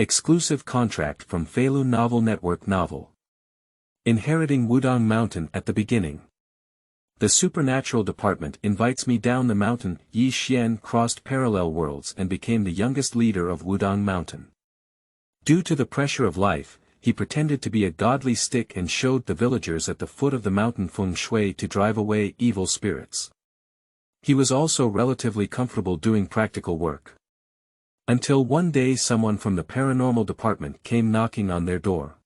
Exclusive contract from Feilu Novel Network Novel. Inheriting Wudang Mountain at the beginning. The supernatural department invites me down the mountain. Ye Xuan crossed parallel worlds and became the youngest leader of Wudang Mountain. Due to the pressure of life, he pretended to be a godly stick and showed the villagers at the foot of the mountain feng shui to drive away evil spirits. He was also relatively comfortable doing practical work. Until one day someone from the paranormal department came knocking on their door.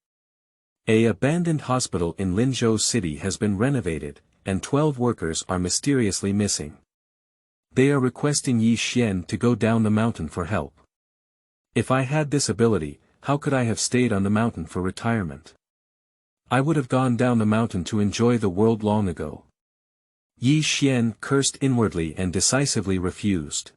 An abandoned hospital in Linzhou City has been renovated, and 12 workers are mysteriously missing. They are requesting Ye Xuan to go down the mountain for help. If I had this ability, how could I have stayed on the mountain for retirement? I would have gone down the mountain to enjoy the world long ago. Ye Xuan cursed inwardly and decisively refused.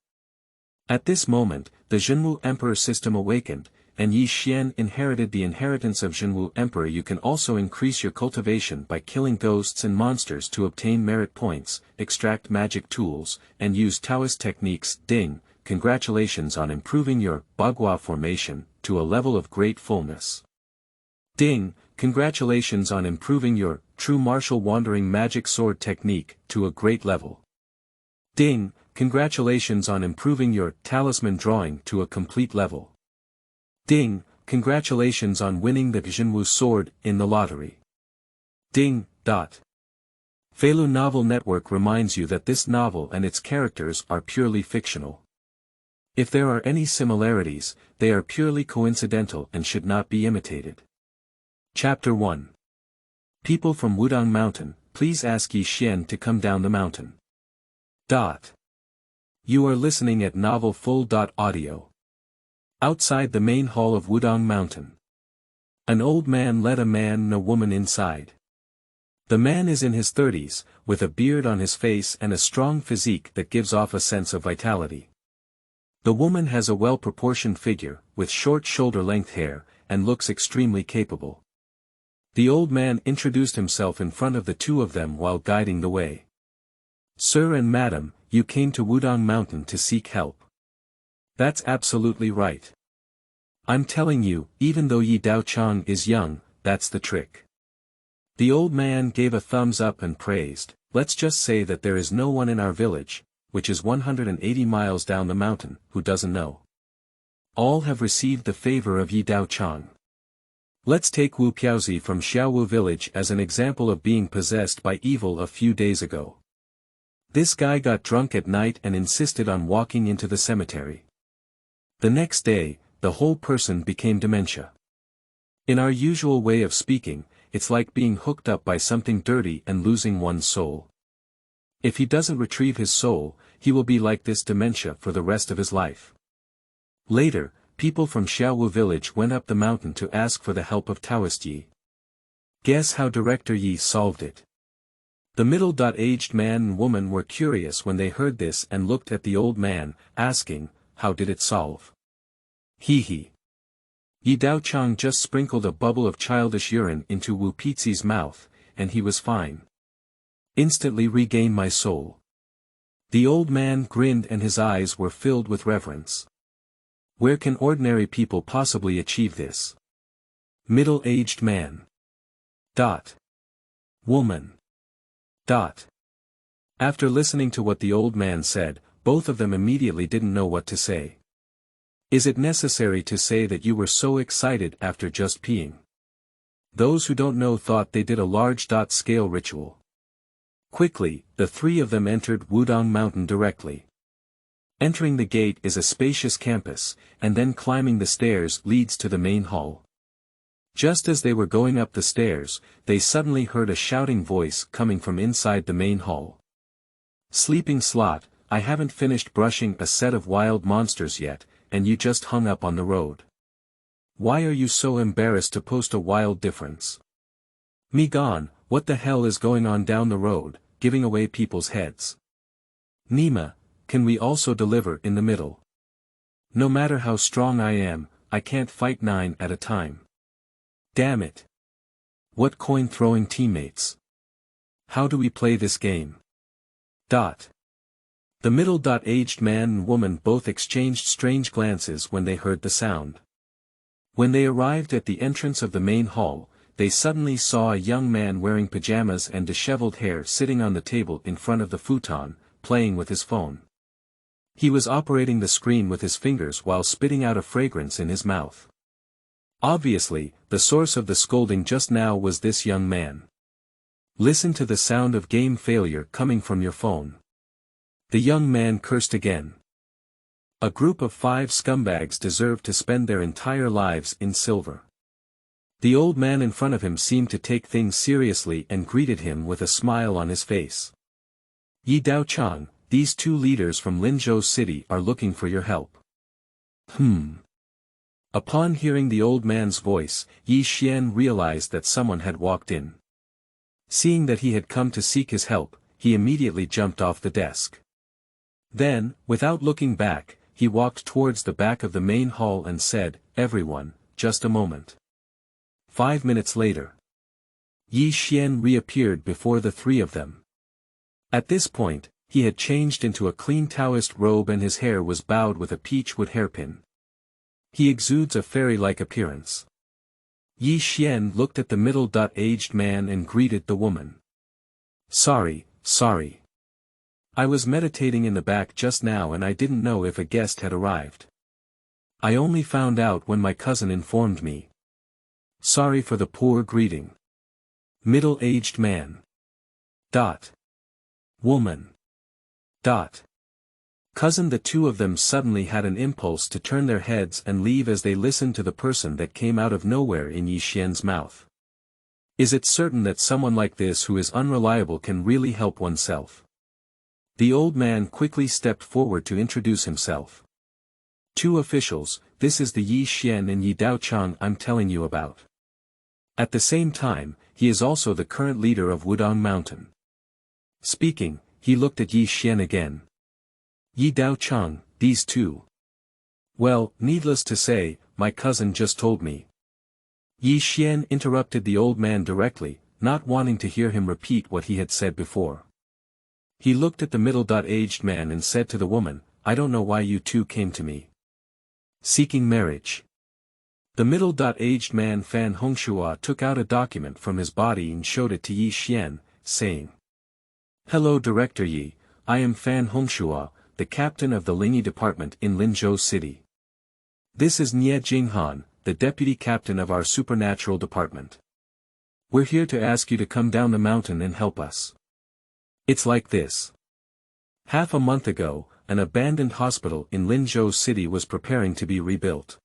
At this moment, the Zhenwu Emperor system awakened, and Ye Xuan inherited the inheritance of Zhenwu Emperor. You can also increase your cultivation by killing ghosts and monsters to obtain merit points, extract magic tools, and use Taoist techniques. Ding, congratulations on improving your Bagua formation to a level of great fullness. Ding, congratulations on improving your true martial wandering magic sword technique to a great level. Ding, congratulations on improving your talisman drawing to a complete level. Ding, congratulations on winning the Zhenwu sword in the lottery. Ding. Feilu Novel Network reminds you that this novel and its characters are purely fictional. If there are any similarities, they are purely coincidental and should not be imitated. Chapter 1. People from Wudang Mountain, please ask Ye Xuan to come down the mountain. You are listening at Novel Full. Audio. Outside the main hall of Wudang Mountain. An old man led a man and a woman inside. The man is in his 30s, with a beard on his face and a strong physique that gives off a sense of vitality. The woman has a well-proportioned figure, with short shoulder-length hair, and looks extremely capable. The old man introduced himself in front of the two of them while guiding the way. Sir and madam, you came to Wudang Mountain to seek help. That's absolutely right. I'm telling you, even though Ye Daochang is young, that's the trick. The old man gave a thumbs up and praised. Let's just say that there is no one in our village, which is 180 miles down the mountain, who doesn't know. All have received the favor of Ye Daochang. Let's take Wu Piaozi from Xiaowu village as an example of being possessed by evil a few days ago. This guy got drunk at night and insisted on walking into the cemetery. The next day, the whole person became dementia. In our usual way of speaking, it's like being hooked up by something dirty and losing one's soul. If he doesn't retrieve his soul, he will be like this dementia for the rest of his life. Later, people from Xiaowu village went up the mountain to ask for the help of Taoist Yi. Guess how Director Yi solved it? The middle-aged man and woman were curious when they heard this and looked at the old man, asking, how did it solve? He. Ye Daochang just sprinkled a bubble of childish urine into Wu Pizi's mouth, and he was fine. Instantly regained my soul. The old man grinned and his eyes were filled with reverence. Where can ordinary people possibly achieve this? Middle-aged man. Woman. After listening to what the old man said, both of them immediately didn't know what to say. Is it necessary to say that you were so excited after just peeing? Those who don't know thought they did a large-scale ritual. Quickly, the three of them entered Wudang Mountain directly. Entering the gate is a spacious campus, and then climbing the stairs leads to the main hall. Just as they were going up the stairs, they suddenly heard a shouting voice coming from inside the main hall. Sleeping slot, I haven't finished brushing a set of wild monsters yet, and you just hung up on the road. Why are you so embarrassed to post a wild difference? Me gone, what the hell is going on down the road, giving away people's heads? Nima, can we also deliver in the middle? No matter how strong I am, I can't fight 9 at a time. Damn it. What coin-throwing teammates. How do we play this game? The middle-aged man and woman both exchanged strange glances when they heard the sound. When they arrived at the entrance of the main hall, they suddenly saw a young man wearing pajamas and disheveled hair sitting on the table in front of the futon, playing with his phone. He was operating the screen with his fingers while spitting out a fragrance in his mouth. Obviously, the source of the scolding just now was this young man. Listen to the sound of game failure coming from your phone. The young man cursed again. A group of 5 scumbags deserved to spend their entire lives in silver. The old man in front of him seemed to take things seriously and greeted him with a smile on his face. Ye Xuan, these 2 leaders from Linzhou City are looking for your help. Upon hearing the old man's voice, Ye Xuan realized that someone had walked in. Seeing that he had come to seek his help, he immediately jumped off the desk. Then, without looking back, he walked towards the back of the main hall and said, "Everyone, just a moment." 5 minutes later, Ye Xuan reappeared before the 3 of them. At this point, he had changed into a clean Taoist robe and his hair was bowed with a peachwood hairpin. He exudes a fairy-like appearance. Ye Xuan looked at the middle-aged man and greeted the woman. Sorry. I was meditating in the back just now and I didn't know if a guest had arrived. I only found out when my cousin informed me. Sorry for the poor greeting. Middle-aged man. Woman. Cousin. The 2 of them suddenly had an impulse to turn their heads and leave as they listened to the person that came out of nowhere in Ye Xuan's mouth. Is it certain that someone like this who is unreliable can really help oneself? The old man quickly stepped forward to introduce himself. 2 officials, this is the Ye Xuan and Ye Xuan I'm telling you about. At the same time, he is also the current leader of Wudang Mountain. Speaking, he looked at Ye Xuan again. Ye Xuan, these 2. Well, needless to say, my cousin just told me. Ye Xuan interrupted the old man directly, not wanting to hear him repeat what he had said before. He looked at the middle-aged man and said to the woman, I don't know why you 2 came to me. Seeking marriage. The middle-aged man Fan Hongshua took out a document from his body and showed it to Ye Xuan, saying, Hello Director Yi, I am Fan Hongshua, the captain of the Lingyi department in Linzhou City. This is Nye Jinghan, the deputy captain of our supernatural department. We're here to ask you to come down the mountain and help us. It's like this. Half a month ago, an abandoned hospital in Linzhou City was preparing to be rebuilt.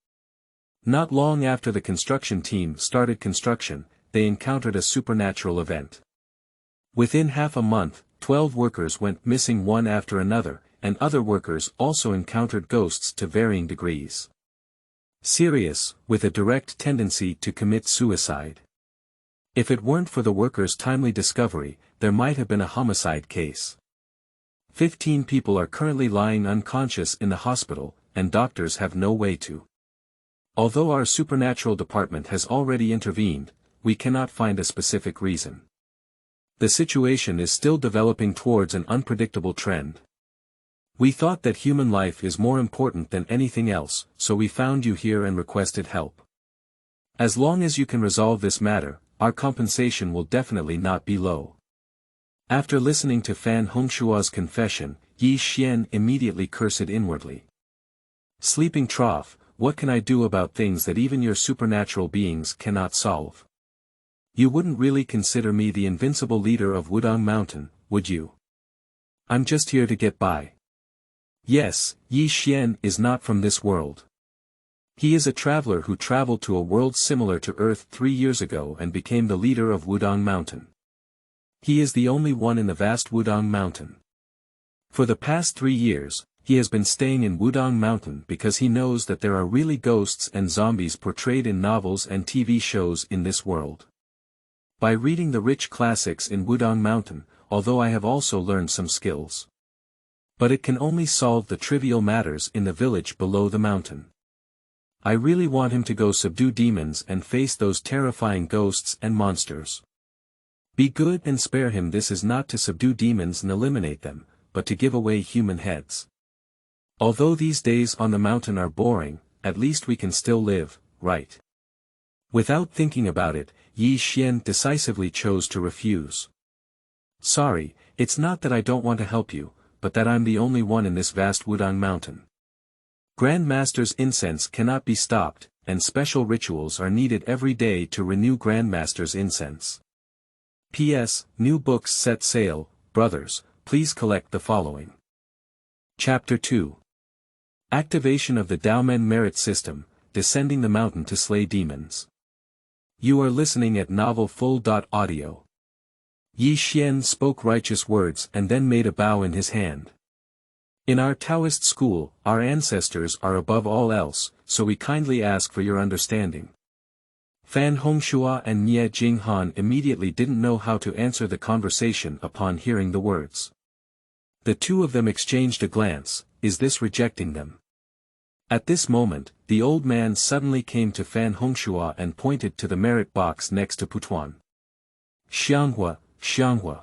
Not long after the construction team started construction, they encountered a supernatural event. Within half a month, 12 workers went missing one after another, and other workers also encountered ghosts to varying degrees. Serious, with a direct tendency to commit suicide. If it weren't for the workers' timely discovery, there might have been a homicide case. 15 people are currently lying unconscious in the hospital, and doctors have no way to. Although our supernatural department has already intervened, we cannot find a specific reason. The situation is still developing towards an unpredictable trend. We thought that human life is more important than anything else, so we found you here and requested help. As long as you can resolve this matter, our compensation will definitely not be low. After listening to Fan Hongshua's confession, Ye Xuan immediately cursed inwardly. Sleeping trough, what can I do about things that even your supernatural beings cannot solve? You wouldn't really consider me the invincible leader of Wudang Mountain, would you? I'm just here to get by. Yes, Ye Xuan is not from this world. He is a traveler who traveled to a world similar to Earth 3 years ago and became the leader of Wudang Mountain. He is the only one in the vast Wudang Mountain. For the past 3 years, he has been staying in Wudang Mountain because he knows that there are really ghosts and zombies portrayed in novels and TV shows in this world. By reading the rich classics in Wudang Mountain, although I have also learned some skills. But it can only solve the trivial matters in the village below the mountain. I really want him to go subdue demons and face those terrifying ghosts and monsters. Be good and spare him. This is not to subdue demons and eliminate them, but to give away human heads. Although these days on the mountain are boring, at least we can still live, right? Without thinking about it, Ye Xuan decisively chose to refuse. Sorry, it's not that I don't want to help you, but that I'm the only one in this vast Wudang Mountain. Grand Master's incense cannot be stopped, and special rituals are needed every day to renew Grand Master's incense. P.S. New books set sale, brothers, please collect the following. Chapter 2. Activation of the Daomen Merit System, Descending the Mountain to Slay Demons. You are listening at Novel Full.audio. Ye Xuan spoke righteous words and then made a bow in his hand. In our Taoist school, our ancestors are above all else, so we kindly ask for your understanding. Fan Hongxue and Ye Jinghan immediately didn't know how to answer the conversation upon hearing the words. The two of them exchanged a glance. Is this rejecting them? At this moment, the old man suddenly came to Fan Hongxue and pointed to the merit box next to Putuan. Xianghua, Xianghua.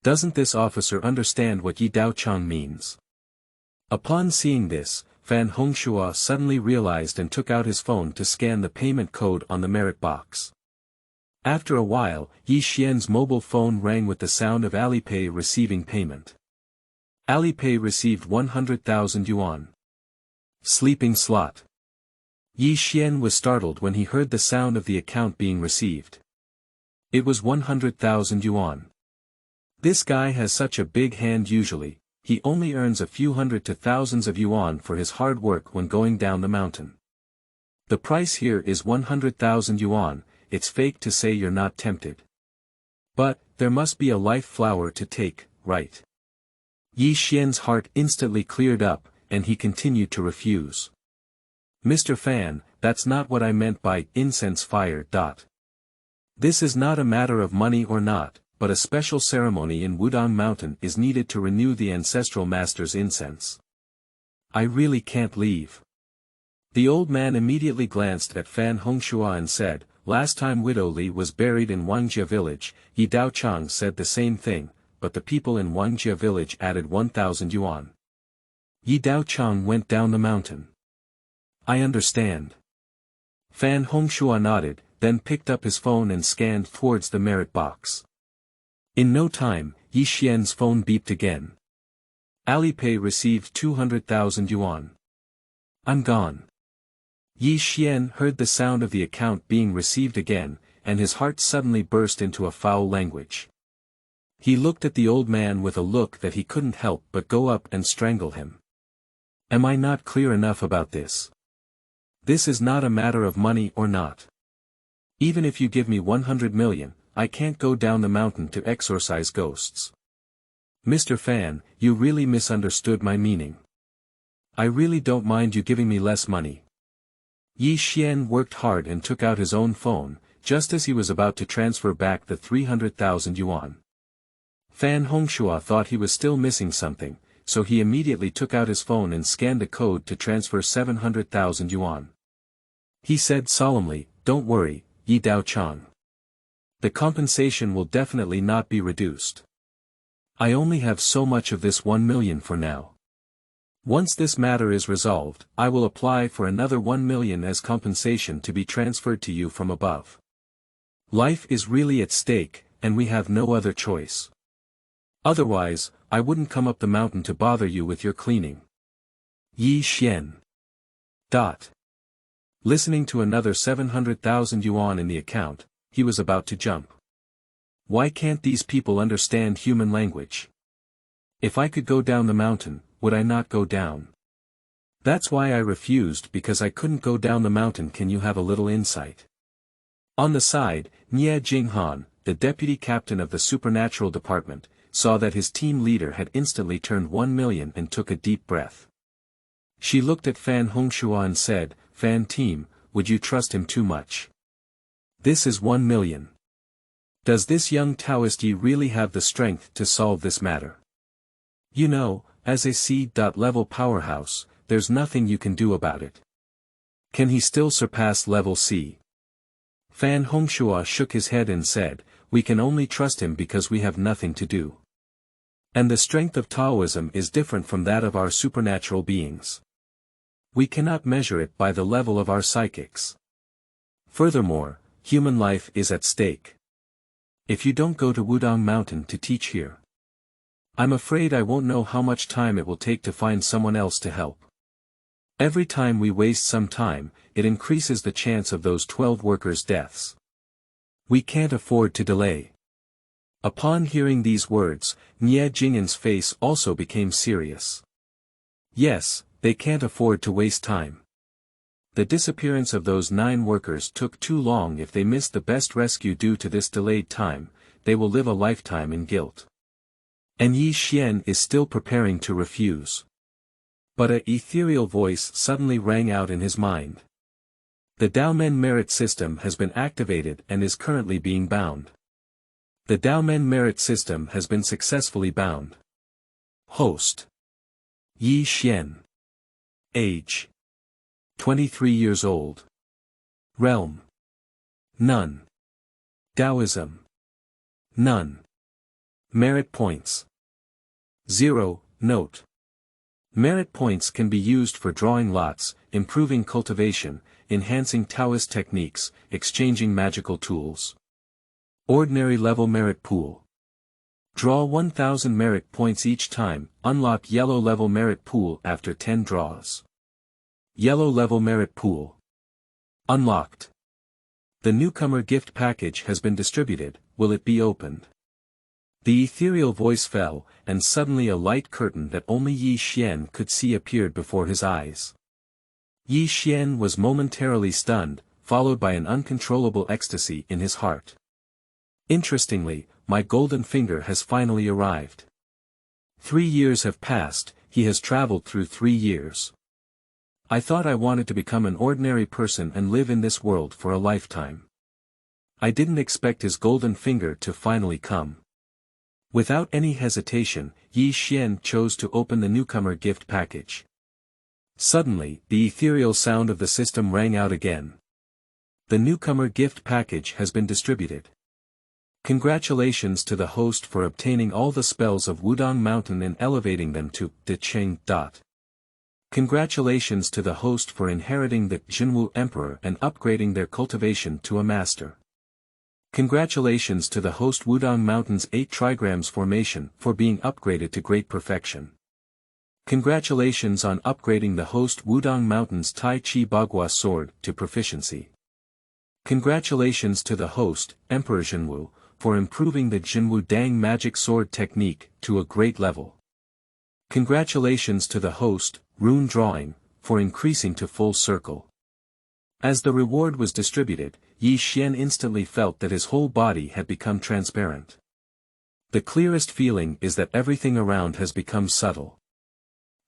Doesn't this officer understand what Yi Daochang means? Upon seeing this, Fan Hongxue suddenly realized and took out his phone to scan the payment code on the merit box. After a while, Ye Xuan's mobile phone rang with the sound of Alipay receiving payment. Alipay received 100,000 yuan. Sleeping slot. Ye Xuan was startled when he heard the sound of the account being received. It was 100,000 yuan. This guy has such a big hand usually, he only earns a few hundred to thousands of yuan for his hard work when going down the mountain. The price here is 100,000 yuan, it's fake to say you're not tempted. But, there must be a life flower to take, right? Ye Xuan's heart instantly cleared up, and he continued to refuse. Mr. Fan, that's not what I meant by incense fire. This is not a matter of money or not, but a special ceremony in Wudang Mountain is needed to renew the ancestral master's incense. I really can't leave. The old man immediately glanced at Fan Hongxue and said, last time Widow Li was buried in Wangjia village, Yi Daochang said the same thing, but the people in Wangjia village added 1,000 yuan. Yi Daochang went down the mountain. I understand. Fan Hongxue nodded, then picked up his phone and scanned towards the merit box. In no time, Ye Xuan's phone beeped again. Alipay received 200,000 yuan. I'm gone. Ye Xuan heard the sound of the account being received again, and his heart suddenly burst into a foul language. He looked at the old man with a look that he couldn't help but go up and strangle him. Am I not clear enough about this? This is not a matter of money or not. Even if you give me 100 million, I can't go down the mountain to exorcise ghosts. Mr. Fan, you really misunderstood my meaning. I really don't mind you giving me less money. Ye Xuan worked hard and took out his own phone, just as he was about to transfer back the 300,000 yuan. Fan Hongxue thought he was still missing something, so he immediately took out his phone and scanned a code to transfer 700,000 yuan. He said solemnly, don't worry, Yi Daochang. The compensation will definitely not be reduced. I only have so much of this 1 million for now. Once this matter is resolved, I will apply for another 1 million as compensation to be transferred to you from above. Life is really at stake, and we have no other choice. Otherwise, I wouldn't come up the mountain to bother you with your cleaning. Ye Xuan. Listening to another 700,000 yuan in the account, he was about to jump. Why can't these people understand human language? If I could go down the mountain, would I not go down? That's why I refused, because I couldn't go down the mountain. Can you have a little insight? On the side, Ye Jinghan, the deputy captain of the supernatural department, saw that his team leader had instantly turned 1 million and took a deep breath. She looked at Fan Hongxue and said, Fan team, would you trust him too much? This is 1 million. Does this young Taoist Yi really have the strength to solve this matter? You know, as a C-level powerhouse, there's nothing you can do about it. Can he still surpass level C? Fan Hongxue shook his head and said, we can only trust him because we have nothing to do. And the strength of Taoism is different from that of our supernatural beings. We cannot measure it by the level of our psychics. Furthermore, human life is at stake. If you don't go to Wudang Mountain to teach here, I'm afraid I won't know how much time it will take to find someone else to help. Every time we waste some time, it increases the chance of those 12 workers' deaths. We can't afford to delay. Upon hearing these words, Nye Jing'an's face also became serious. Yes, they can't afford to waste time. The disappearance of those 9 workers took too long. If they missed the best rescue due to this delayed time, they will live a lifetime in guilt. And Ye Xuan is still preparing to refuse. But an ethereal voice suddenly rang out in his mind. The Daomen Merit System has been activated and is currently being bound. The Daomen Merit System has been successfully bound. Host: Ye Xuan. Age: 23 years old. Realm: none. Taoism: none. Merit points: 0. Note: merit points can be used for drawing lots, improving cultivation, enhancing Taoist techniques, exchanging magical tools. Ordinary level merit pool. Draw 1000 merit points each time. Unlock yellow level merit pool after 10 draws. Yellow level merit pool unlocked. The newcomer gift package has been distributed. Will it be opened? The ethereal voice fell, and suddenly a light curtain that only Ye Xuan could see appeared before his eyes. Ye Xuan was momentarily stunned, followed by an uncontrollable ecstasy in his heart. Interestingly, my golden finger has finally arrived. 3 years have passed. He has traveled through 3 years. I thought I wanted to become an ordinary person and live in this world for a lifetime. I didn't expect his golden finger to finally come. Without any hesitation, Ye Xuan chose to open the newcomer gift package. Suddenly, the ethereal sound of the system rang out again. The newcomer gift package has been distributed. Congratulations to the host for obtaining all the spells of Wudang Mountain and elevating them to De Cheng. Congratulations to the host for inheriting the Jinwu Emperor and upgrading their cultivation to a master. Congratulations to the host Wudang Mountain's 8 trigrams formation for being upgraded to great perfection. Congratulations on upgrading the host Wudang Mountain's Tai Chi Bagua sword to proficiency. Congratulations to the host, Emperor Jinwu, for improving the Jinwu Dang magic sword technique to a great level. Congratulations to the host, Rune Drawing, for increasing to full circle. As the reward was distributed, Ye Xuan instantly felt that his whole body had become transparent. The clearest feeling is that everything around has become subtle.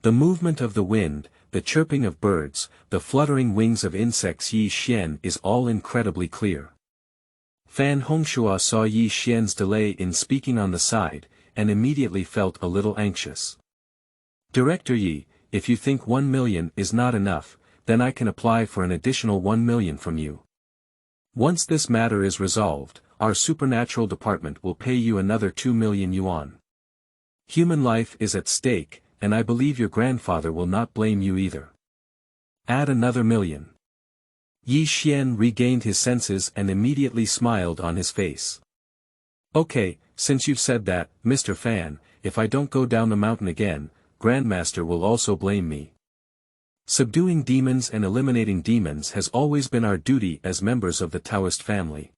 The movement of the wind, the chirping of birds, the fluttering wings of insects, Ye Xuan is all incredibly clear. Fan Hongshua saw Ye Xuan's delay in speaking on the side, and immediately felt a little anxious. Director Yi, if you think 1 million is not enough, then I can apply for an additional 1 million from you. Once this matter is resolved, our supernatural department will pay you another 2 million yuan. Human life is at stake, and I believe your grandfather will not blame you either. Add another 1 million. Ye Xuan regained his senses and immediately smiled on his face. Okay, since you've said that, Mr. Fan, if I don't go down the mountain again, Grandmaster will also blame me. Subduing demons and eliminating demons has always been our duty as members of the Taoist family.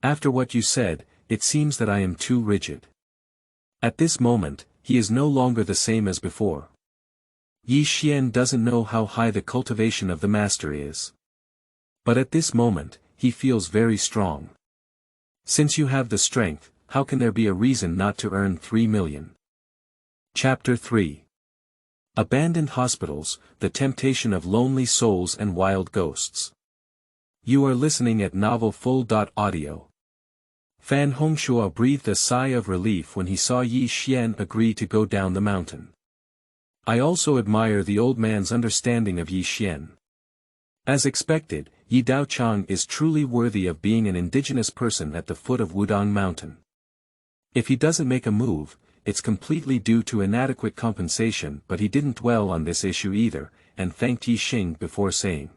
After what you said, it seems that I am too rigid. At this moment, he is no longer the same as before. Ye Xuan doesn't know how high the cultivation of the master is. But at this moment, he feels very strong. Since you have the strength, how can there be a reason not to earn 3 million? Chapter 3. Abandoned Hospitals, The Temptation of Lonely Souls and Wild Ghosts. You are listening at novelfull.audio. Fan Hongshua breathed a sigh of relief when he saw Ye Xuan agree to go down the mountain. I also admire the old man's understanding of Ye Xuan. As expected, Yi Daochang is truly worthy of being an indigenous person at the foot of Wudang Mountain. If he doesn't make a move, it's completely due to inadequate compensation, but he didn't dwell on this issue either, and thanked Ye Xing before saying,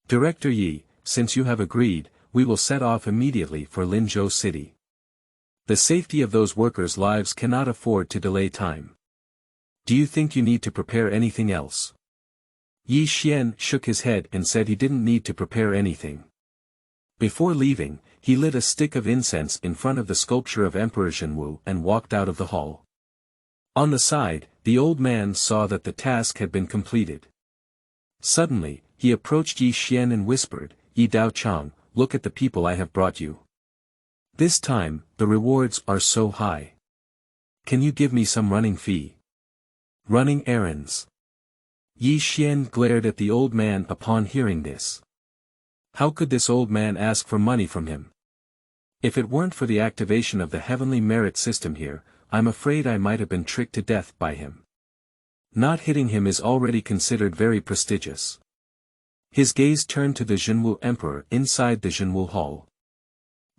"Director Yi, since you have agreed, we will set off immediately for Linzhou City. The safety of those workers' lives cannot afford to delay time. Do you think you need to prepare anything else?" Ye Xuan shook his head and said he didn't need to prepare anything. Before leaving, he lit a stick of incense in front of the sculpture of Emperor Zhenwu and walked out of the hall. On the side, the old man saw that the task had been completed. Suddenly, he approached Ye Xuan and whispered, "Yi Dao Chang, look at the people I have brought you. This time, the rewards are so high. Can you give me some running fee? Running errands." Ye Xuan glared at the old man upon hearing this. How could this old man ask for money from him? If it weren't for the activation of the heavenly merit system here, I'm afraid I might have been tricked to death by him. Not hitting him is already considered very prestigious. His gaze turned to the Zhenwu Emperor inside the Zhenwu Hall.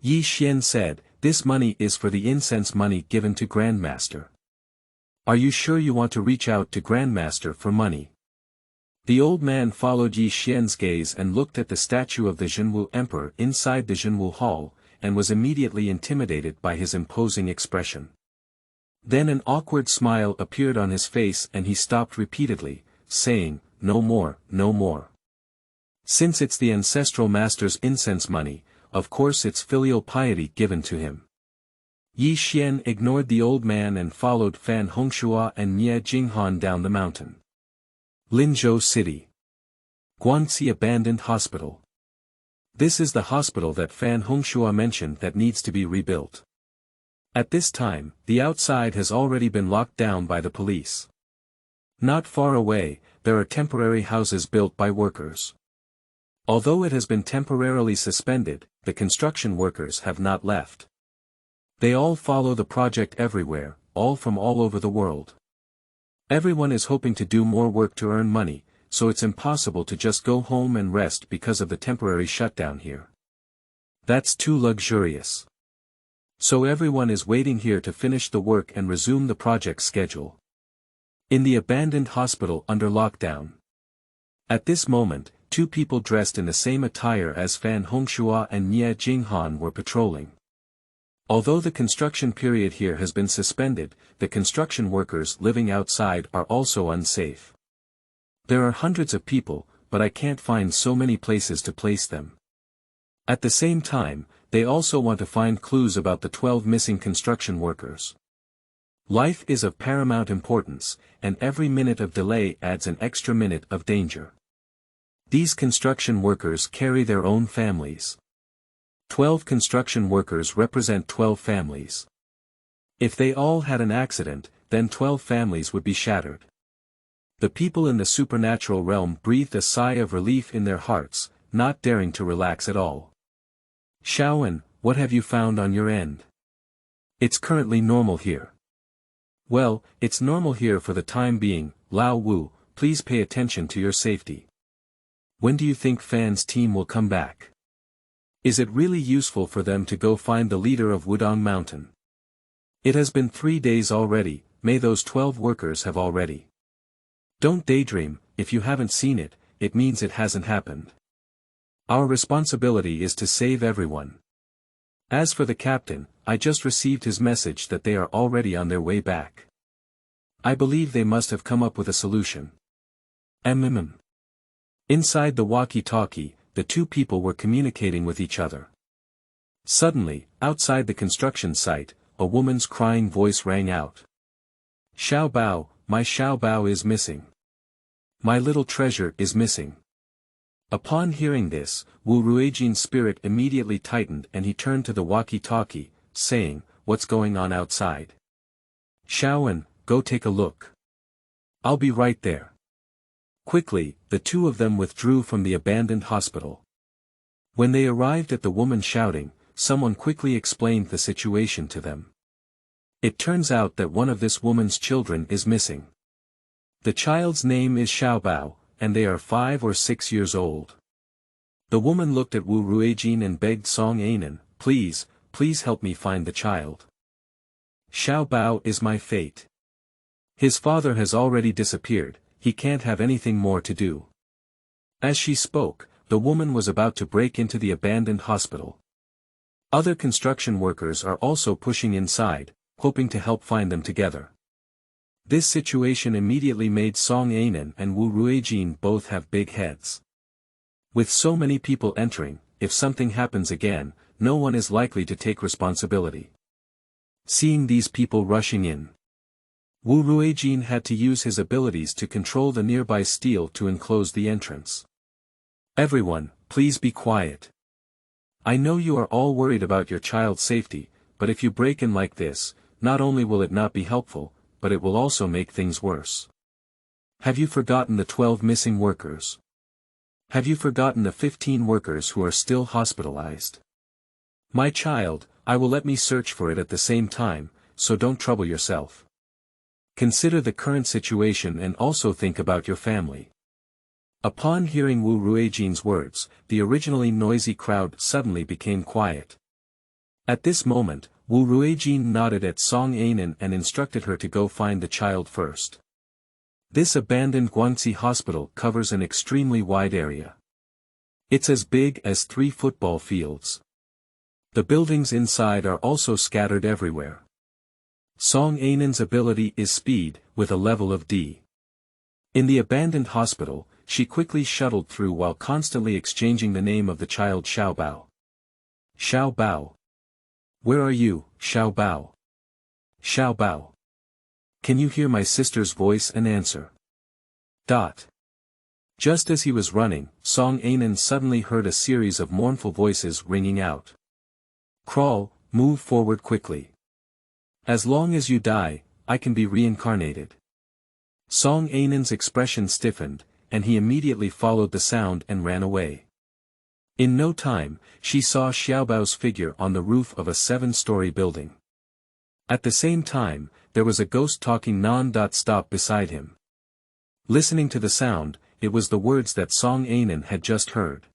Ye Xuan said, "This money is for the incense money given to Grandmaster. Are you sure you want to reach out to Grandmaster for money?" The old man followed Ye Xuan's gaze and looked at the statue of the Zhenwu Emperor inside the Zhenwu Hall, and was immediately intimidated by his imposing expression. Then an awkward smile appeared on his face and he stopped repeatedly, saying, "No more, no more. Since it's the ancestral master's incense money, of course it's filial piety given to him." Ye Xuan ignored the old man and followed Fan Hongshua and Ye Jinghan down the mountain. Linzhou City. Guangxi Abandoned Hospital. This is the hospital that Fan Hongshua mentioned that needs to be rebuilt. At this time, the outside has already been locked down by the police. Not far away, there are temporary houses built by workers. Although it has been temporarily suspended, the construction workers have not left. They all follow the project everywhere, all from all over the world. Everyone is hoping to do more work to earn money, so it's impossible to just go home and rest because of the temporary shutdown here. That's too luxurious. So everyone is waiting here to finish the work and resume the project schedule. In the abandoned hospital under lockdown. At this moment, two people dressed in the same attire as Fan Hongshua and Ye Jinghan were patrolling. Although the construction period here has been suspended, the construction workers living outside are also unsafe. There are hundreds of people, but I can't find so many places to place them. At the same time, they also want to find clues about the 12 missing construction workers. Life is of paramount importance, and every minute of delay adds an extra minute of danger. These construction workers carry their own families. 12 construction workers represent 12 families. If they all had an accident, then 12 families would be shattered. The people in the supernatural realm breathed a sigh of relief in their hearts, not daring to relax at all. "Shaoan, what have you found on your end?" "It's currently normal here." "Well, it's normal here for the time being. Lao Wu, please pay attention to your safety. When do you think Fan's team will come back? Is it really useful for them to go find the leader of Wudang Mountain? It has been 3 days already, may those 12 workers have already. Don't daydream, if you haven't seen it, it means it hasn't happened. Our responsibility is to save everyone. As for the captain, I just received his message that they are already on their way back. I believe they must have come up with a solution." Inside the walkie-talkie, the two people were communicating with each other. Suddenly, outside the construction site, a woman's crying voice rang out. "Xiao Bao, my Xiao Bao is missing. My little treasure is missing." Upon hearing this, Wu Ruijin's spirit immediately tightened and he turned to the walkie-talkie, saying, "What's going on outside? Shaoan, go take a look. I'll be right there." Quickly, the two of them withdrew from the abandoned hospital. When they arrived at the woman shouting, someone quickly explained the situation to them. It turns out that one of this woman's children is missing. The child's name is Xiaobao, and they are 5 or 6 years old. The woman looked at Wu Ruijin and begged Song Anan, please help me find the child. Xiaobao is my fate. His father has already disappeared, he can't have anything more to do. As she spoke, the woman was about to break into the abandoned hospital. Other construction workers are also pushing inside, hoping to help find them together. This situation immediately made Song Ainen and Wu Ruijin both have big heads. With so many people entering, if something happens again, no one is likely to take responsibility. Seeing these people rushing in, Wu Ruijin had to use his abilities to control the nearby steel to enclose the entrance. Everyone, please be quiet. I know you are all worried about your child's safety, but if you break in like this, not only will it not be helpful, but it will also make things worse. Have you forgotten the 12 missing workers? Have you forgotten the 15 workers who are still hospitalized? My child, I will let me search for it at the same time, so don't trouble yourself. Consider the current situation and also think about your family. Upon hearing Wu Ruijin's words, the originally noisy crowd suddenly became quiet. At this moment, Wu Ruijin nodded at Song Ainen and instructed her to go find the child first. This abandoned Guangxi hospital covers an extremely wide area. It's as big as 3 football fields. The buildings inside are also scattered everywhere. Song Ainen's ability is speed, with a level of D. In the abandoned hospital, she quickly shuttled through while constantly exchanging the name of the child Xiaobao. Xiaobao. Where are you, Xiaobao? Xiaobao. Can you hear my sister's voice and answer? Just as he was running, Song Ainen suddenly heard a series of mournful voices ringing out. Crawl, move forward quickly. As long as you die, I can be reincarnated. Song Ainen's expression stiffened, and he immediately followed the sound and ran away. In no time, she saw Xiaobao's figure on the roof of a 7-story building. At the same time, there was a ghost talking non-stop beside him. Listening to the sound, it was the words that Song Ainen had just heard.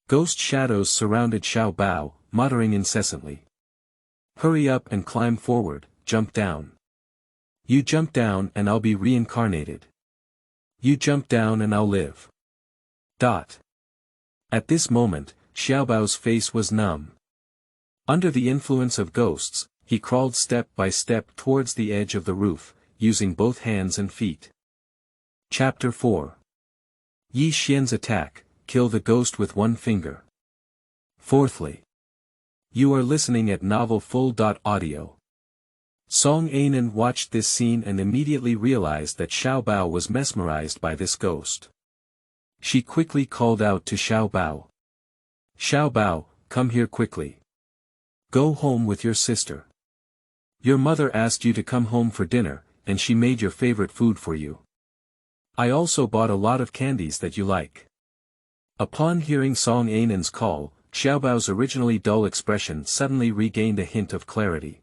Ghost shadows surrounded Xiaobao, muttering incessantly. Hurry up and climb forward, jump down. You jump down and I'll be reincarnated. You jump down and I'll live. At this moment, Xiaobao's face was numb. Under the influence of ghosts, he crawled step by step towards the edge of the roof, using both hands and feet. Chapter 4. Ye Xuan's attack, kill the ghost with one finger. Fourthly. You are listening at novelfull.audio. Song Ainen watched this scene and immediately realized that Xiaobao was mesmerized by this ghost. She quickly called out to Xiaobao. Xiaobao, come here quickly. Go home with your sister. Your mother asked you to come home for dinner, and she made your favorite food for you. I also bought a lot of candies that you like. Upon hearing Song Ainen's call, Xiaobao's originally dull expression suddenly regained a hint of clarity.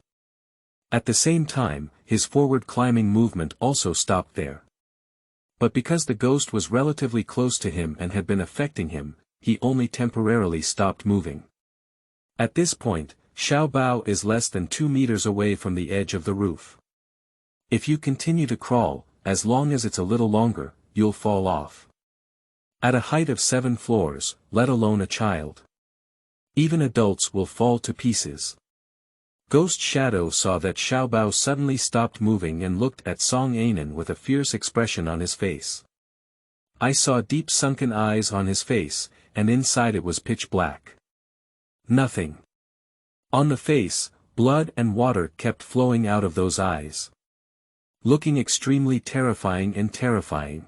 At the same time, his forward climbing movement also stopped there. But because the ghost was relatively close to him and had been affecting him, he only temporarily stopped moving. At this point, Xiaobao is less than 2 meters away from the edge of the roof. If you continue to crawl, as long as it's a little longer, you'll fall off. At a height of 7 floors, let alone a child. Even adults will fall to pieces. Ghost Shadow saw that Xiaobao suddenly stopped moving and looked at Song Ainen with a fierce expression on his face. I saw deep sunken eyes on his face, and inside it was pitch black. Nothing. On the face, blood and water kept flowing out of those eyes. Looking extremely terrifying and terrifying.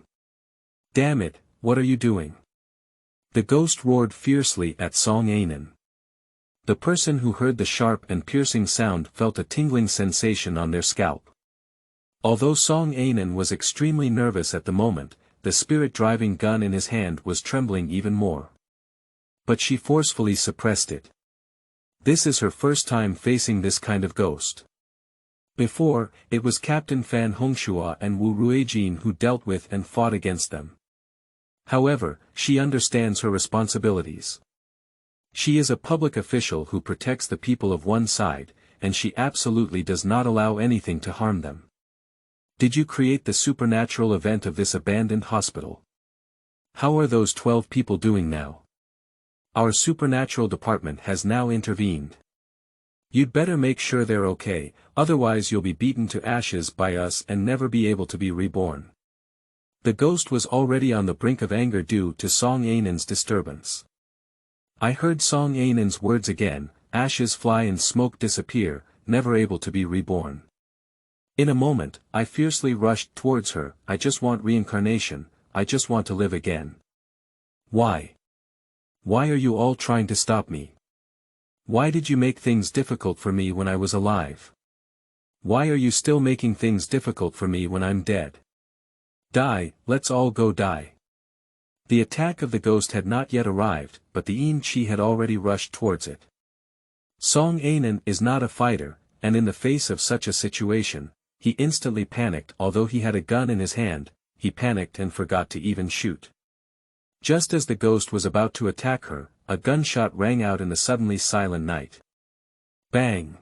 Damn it, what are you doing? The ghost roared fiercely at Song Ainen. The person who heard the sharp and piercing sound felt a tingling sensation on their scalp. Although Song Ainen was extremely nervous at the moment, the spirit-driving gun in his hand was trembling even more. But she forcefully suppressed it. This is her first time facing this kind of ghost. Before, it was Captain Fan Hongxua and Wu Ruijin who dealt with and fought against them. However, she understands her responsibilities. She is a public official who protects the people of one side, and she absolutely does not allow anything to harm them. Did you create the supernatural event of this abandoned hospital? How are those 12 people doing now? Our supernatural department has now intervened. You'd better make sure they're okay, otherwise you'll be beaten to ashes by us and never be able to be reborn. The ghost was already on the brink of anger due to Song Ainen's disturbance. I heard Song Ainen's words again, ashes fly and smoke disappear, never able to be reborn. In a moment, I fiercely rushed towards her. I just want reincarnation, I just want to live again. Why? Why are you all trying to stop me? Why did you make things difficult for me when I was alive? Why are you still making things difficult for me when I'm dead? Die, let's all go die. The attack of the ghost had not yet arrived, but the Yin Chi had already rushed towards it. Song Ainen is not a fighter, and in the face of such a situation, he instantly panicked. Although he had a gun in his hand, he panicked and forgot to even shoot. Just as the ghost was about to attack her, a gunshot rang out in the suddenly silent night. Bang!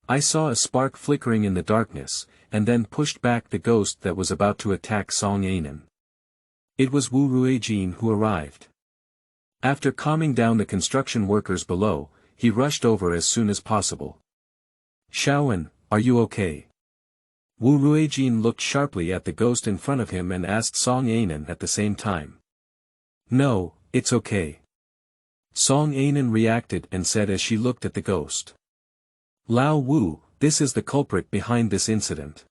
I saw a spark flickering in the darkness, and then pushed back the ghost that was about to attack Song Ainen. It was Wu Ruijin who arrived. After calming down the construction workers below, he rushed over as soon as possible. Xuan, are you okay? Wu Ruijin looked sharply at the ghost in front of him and asked Song Ainen at the same time. No, it's okay. Song Ainen reacted and said as she looked at the ghost. Lao Wu, this is the culprit behind this incident.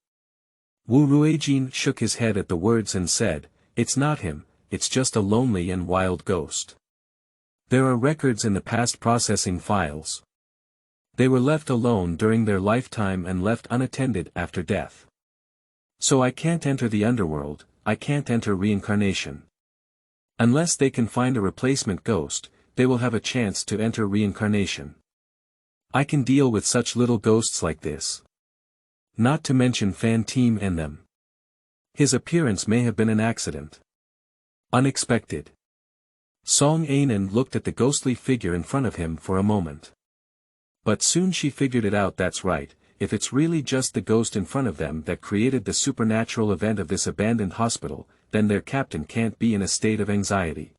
Wu Ruijin shook his head at the words and said, it's not him, it's just a lonely and wild ghost. There are records in the past processing files. They were left alone during their lifetime and left unattended after death. So I can't enter the underworld, I can't enter reincarnation. Unless they can find a replacement ghost, they will have a chance to enter reincarnation. I can deal with such little ghosts like this. Not to mention Fan Team and them. His appearance may have been an accident. Unexpected. Song Ainen looked at the ghostly figure in front of him for a moment. But soon she figured it out. That's right, if it's really just the ghost in front of them that created the supernatural event of this abandoned hospital, then their captain can't be in a state of anxiety.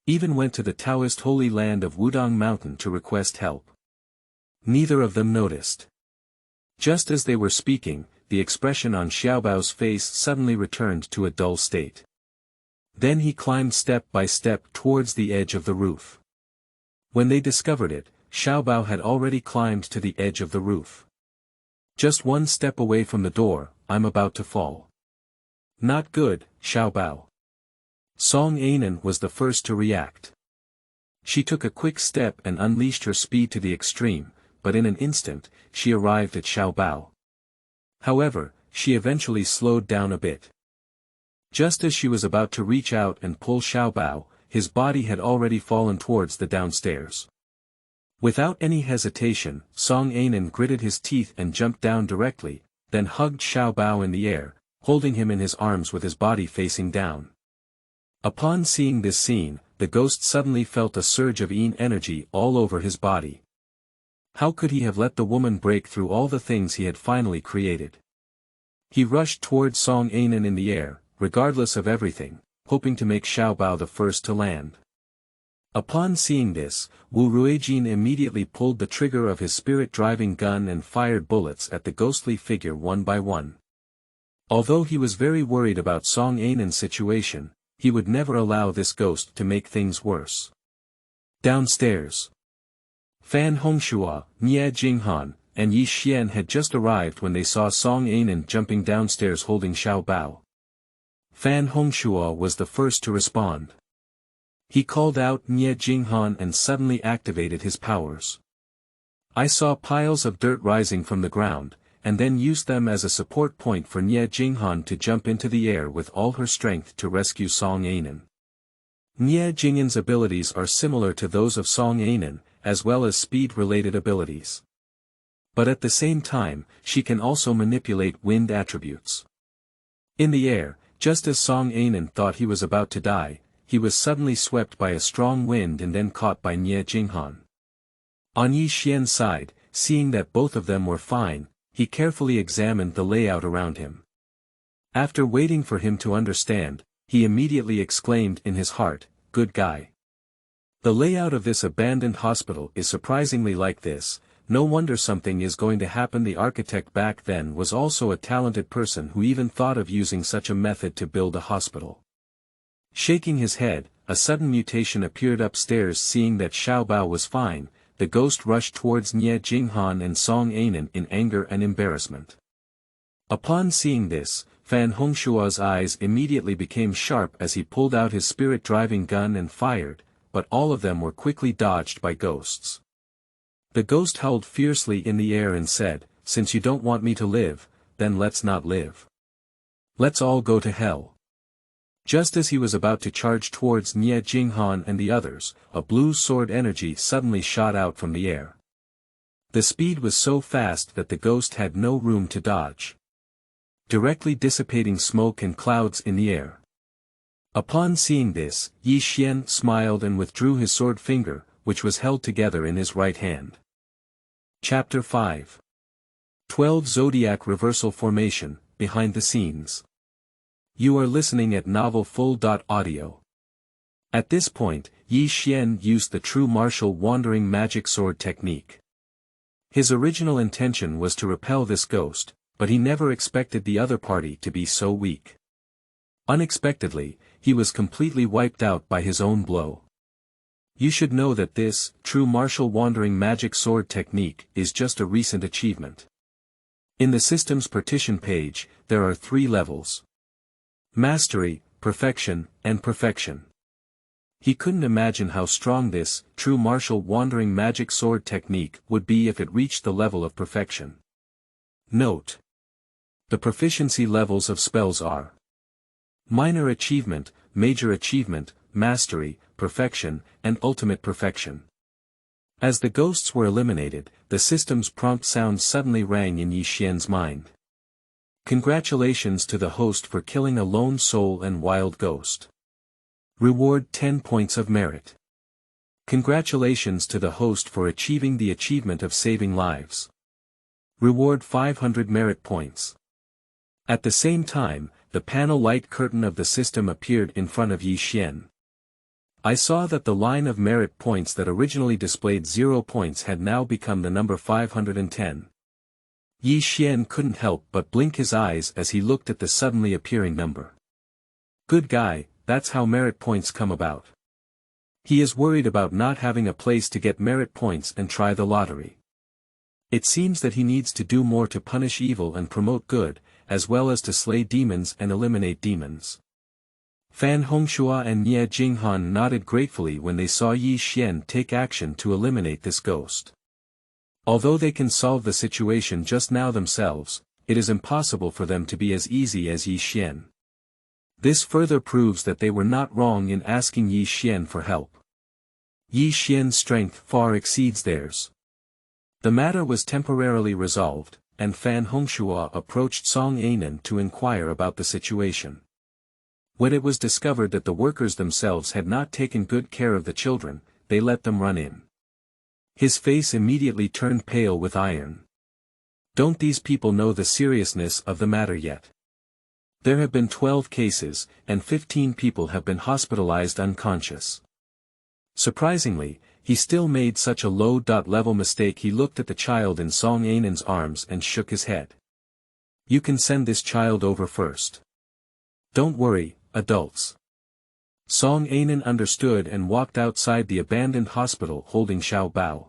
Even went to the Taoist holy land of Wudang Mountain to request help. Neither of them noticed. Just as they were speaking, the expression on Xiaobao's face suddenly returned to a dull state. Then he climbed step by step towards the edge of the roof. When they discovered it, Xiaobao had already climbed to the edge of the roof. Just one step away from the door, I'm about to fall. Not good, Xiaobao. Song Ainen was the first to react. She took a quick step and unleashed her speed to the extreme, but in an instant, she arrived at Xiaobao. However, she eventually slowed down a bit. Just as she was about to reach out and pull Xiaobao, his body had already fallen towards the downstairs. Without any hesitation, Song Ainen gritted his teeth and jumped down directly, then hugged Xiaobao in the air, holding him in his arms with his body facing down. Upon seeing this scene, the ghost suddenly felt a surge of Yin energy all over his body. How could he have let the woman break through all the things he had finally created? He rushed towards Song Ainen in the air, regardless of everything, hoping to make Xiaobao the first to land. Upon seeing this, Wu Ruijin immediately pulled the trigger of his spirit-driving gun and fired bullets at the ghostly figure one by one. Although he was very worried about Song Ainen's situation, he would never allow this ghost to make things worse. Downstairs. Fan Hongxue, Nye Jinghan, and Ye Xuan had just arrived when they saw Song Ainen jumping downstairs holding Xiaobao. Fan Hongxue was the first to respond. He called out Nye Jinghan and suddenly activated his powers. I saw piles of dirt rising from the ground, and then used them as a support point for Nye Jinghan to jump into the air with all her strength to rescue Song Ainen. Nye Jinghan's abilities are similar to those of Song Ainen, as well as speed-related abilities. But at the same time, she can also manipulate wind attributes. In the air, just as Song Ainen thought he was about to die, he was suddenly swept by a strong wind and then caught by Nye Jinghan. On Ye Xuan's side, seeing that both of them were fine, he carefully examined the layout around him. After waiting for him to understand, he immediately exclaimed in his heart, "Good guy." The layout of this abandoned hospital is surprisingly like this. No wonder something is going to happen. The architect back then was also a talented person who even thought of using such a method to build a hospital. Shaking his head, a sudden mutation appeared upstairs. Seeing that Xiao Bao was fine, the ghost rushed towards Ye Jinghan and Song Anan in anger and embarrassment. Upon seeing this, Fan Hongshua's eyes immediately became sharp as he pulled out his spirit-driving gun and fired, but all of them were quickly dodged by ghosts. The ghost howled fiercely in the air and said, "Since you don't want me to live, then let's not live. Let's all go to hell." Just as he was about to charge towards Nye Jinghan and the others, a blue sword energy suddenly shot out from the air. The speed was so fast that the ghost had no room to dodge, directly dissipating smoke and clouds in the air. Upon seeing this, Ye Xuan smiled and withdrew his sword finger, which was held together in his right hand. Chapter 5. 12 Zodiac Reversal Formation, Behind the Scenes. You are listening at novelfull.audio. At this point, Ye Xuan used the true martial wandering magic sword technique. His original intention was to repel this ghost, but he never expected the other party to be so weak. Unexpectedly, he was completely wiped out by his own blow. You should know that this, true martial wandering magic sword technique, is just a recent achievement. In the system's partition page, there are 3 levels: Mastery, Perfection, and Perfection. He couldn't imagine how strong this, true martial wandering magic sword technique would be if it reached the level of perfection. Note: the proficiency levels of spells are Minor Achievement, Major Achievement, Mastery, Perfection, and Ultimate Perfection. As the ghosts were eliminated, the system's prompt sound suddenly rang in Ye Xuan's mind. Congratulations to the host for killing a lone soul and wild ghost. Reward 10 points of merit. Congratulations to the host for achieving the achievement of saving lives. Reward 500 merit points. At the same time, the panel light curtain of the system appeared in front of Ye Xuan. I saw that the line of merit points that originally displayed 0 points had now become the number 510. Ye Xuan couldn't help but blink his eyes as he looked at the suddenly appearing number. Good guy, that's how merit points come about. He is worried about not having a place to get merit points and try the lottery. It seems that he needs to do more to punish evil and promote good, as well as to slay demons and eliminate demons. Fan Hongxue and Ye Jinghan nodded gratefully when they saw Ye Xuan take action to eliminate this ghost. Although they can solve the situation just now themselves, it is impossible for them to be as easy as Ye Xuan. This further proves that they were not wrong in asking Ye Xuan for help. Ye Xuan's strength far exceeds theirs. The matter was temporarily resolved, and Fan Hongxue approached Song Anan to inquire about the situation. When it was discovered that the workers themselves had not taken good care of the children, they let them run in. His face immediately turned pale with iron. Don't these people know the seriousness of the matter yet? There have been 12 cases, and 15 people have been hospitalized unconscious. Surprisingly, he still made such a low-level mistake. He looked at the child in Song Anan's arms and shook his head. You can send this child over first. Don't worry, adults. Song Anan understood and walked outside the abandoned hospital holding Xiao Bao.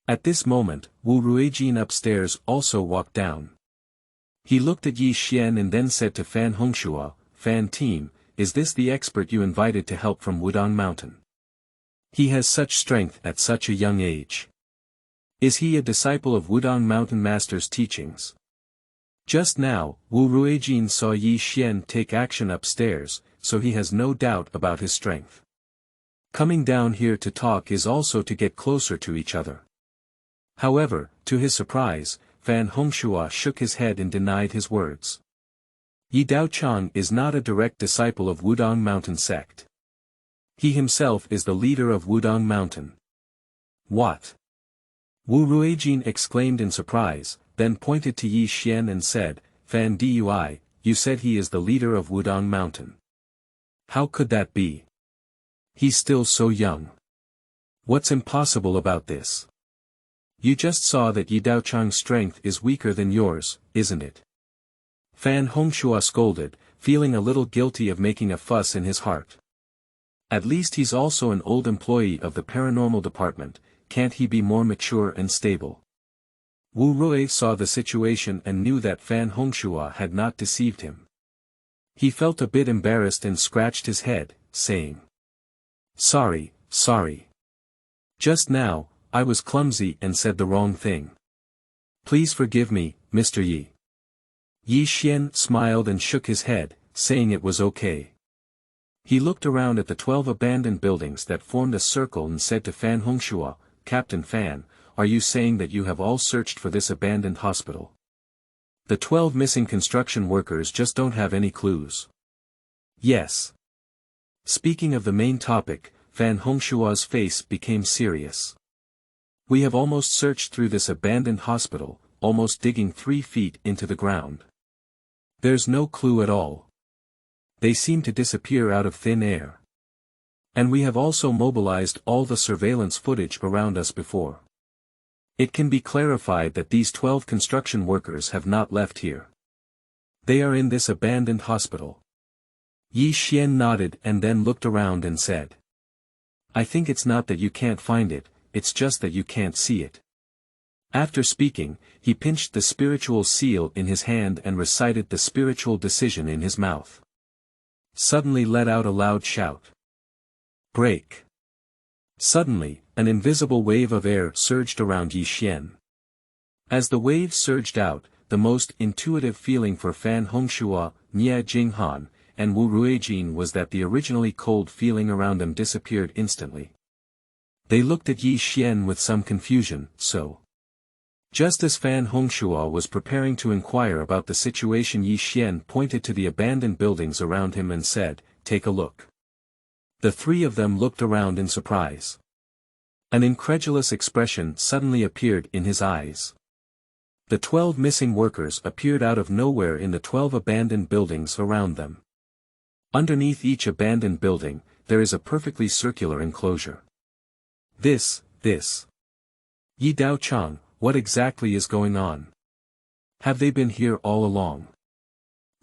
At this moment, Wu Ruijin upstairs also walked down. He looked at Ye Xuan and then said to Fan Hongxue, "Fan team, is this the expert you invited to help from Wudang Mountain? He has such strength at such a young age. Is he a disciple of Wudang Mountain Master's teachings?" Just now, Wu Ruijin saw Ye Xuan take action upstairs, so he has no doubt about his strength. Coming down here to talk is also to get closer to each other. However, to his surprise, Fan Hongxue shook his head and denied his words. Yi Daochang is not a direct disciple of Wudang Mountain sect. He himself is the leader of Wudang Mountain. What? Wu Ruijin exclaimed in surprise, then pointed to Ye Xuan and said, "Fan Dui, you said he is the leader of Wudang Mountain. How could that be? He's still so young. What's impossible about this? You just saw that Ye Daochang's strength is weaker than yours, isn't it? Fan Hongshua scolded, feeling a little guilty of making a fuss in his heart. At least he's also an old employee of the paranormal department, can't he be more mature and stable? Wu Rui saw the situation and knew that Fan Hongshua had not deceived him. He felt a bit embarrassed and scratched his head, saying, Sorry. Just now, I was clumsy and said the wrong thing. Please forgive me, Mr. Yi. Ye Xuan smiled and shook his head, saying it was okay. He looked around at the 12 abandoned buildings that formed a circle and said to Fan Hongshua, Captain Fan, are you saying that you have all searched for this abandoned hospital? The 12 missing construction workers just don't have any clues. Yes. Speaking of the main topic, Fan Hongshua's face became serious. We have almost searched through this abandoned hospital, almost digging 3 feet into the ground. There's no clue at all. They seem to disappear out of thin air. And we have also mobilized all the surveillance footage around us before. It can be clarified that these 12 construction workers have not left here. They are in this abandoned hospital. Ye Xuan nodded and then looked around and said, I think it's not that you can't find it, it's just that you can't see it. After speaking, he pinched the spiritual seal in his hand and recited the spiritual decision in his mouth. Suddenly let out a loud shout. Break. Suddenly, an invisible wave of air surged around Ye Xuan. As the wave surged out, the most intuitive feeling for Fan Hongshua, Nie Jinghan, and Wu Ruijin was that the originally cold feeling around them disappeared instantly. They looked at Ye Xuan with some confusion, Just as Fan Hongshua was preparing to inquire about the situation, Ye Xuan pointed to the abandoned buildings around him and said, Take a look. The 3 of them looked around in surprise. An incredulous expression suddenly appeared in his eyes. The 12 missing workers appeared out of nowhere in the 12 abandoned buildings around them. Underneath each abandoned building, there is a perfectly circular enclosure. This. Ye Daochang, what exactly is going on? Have they been here all along?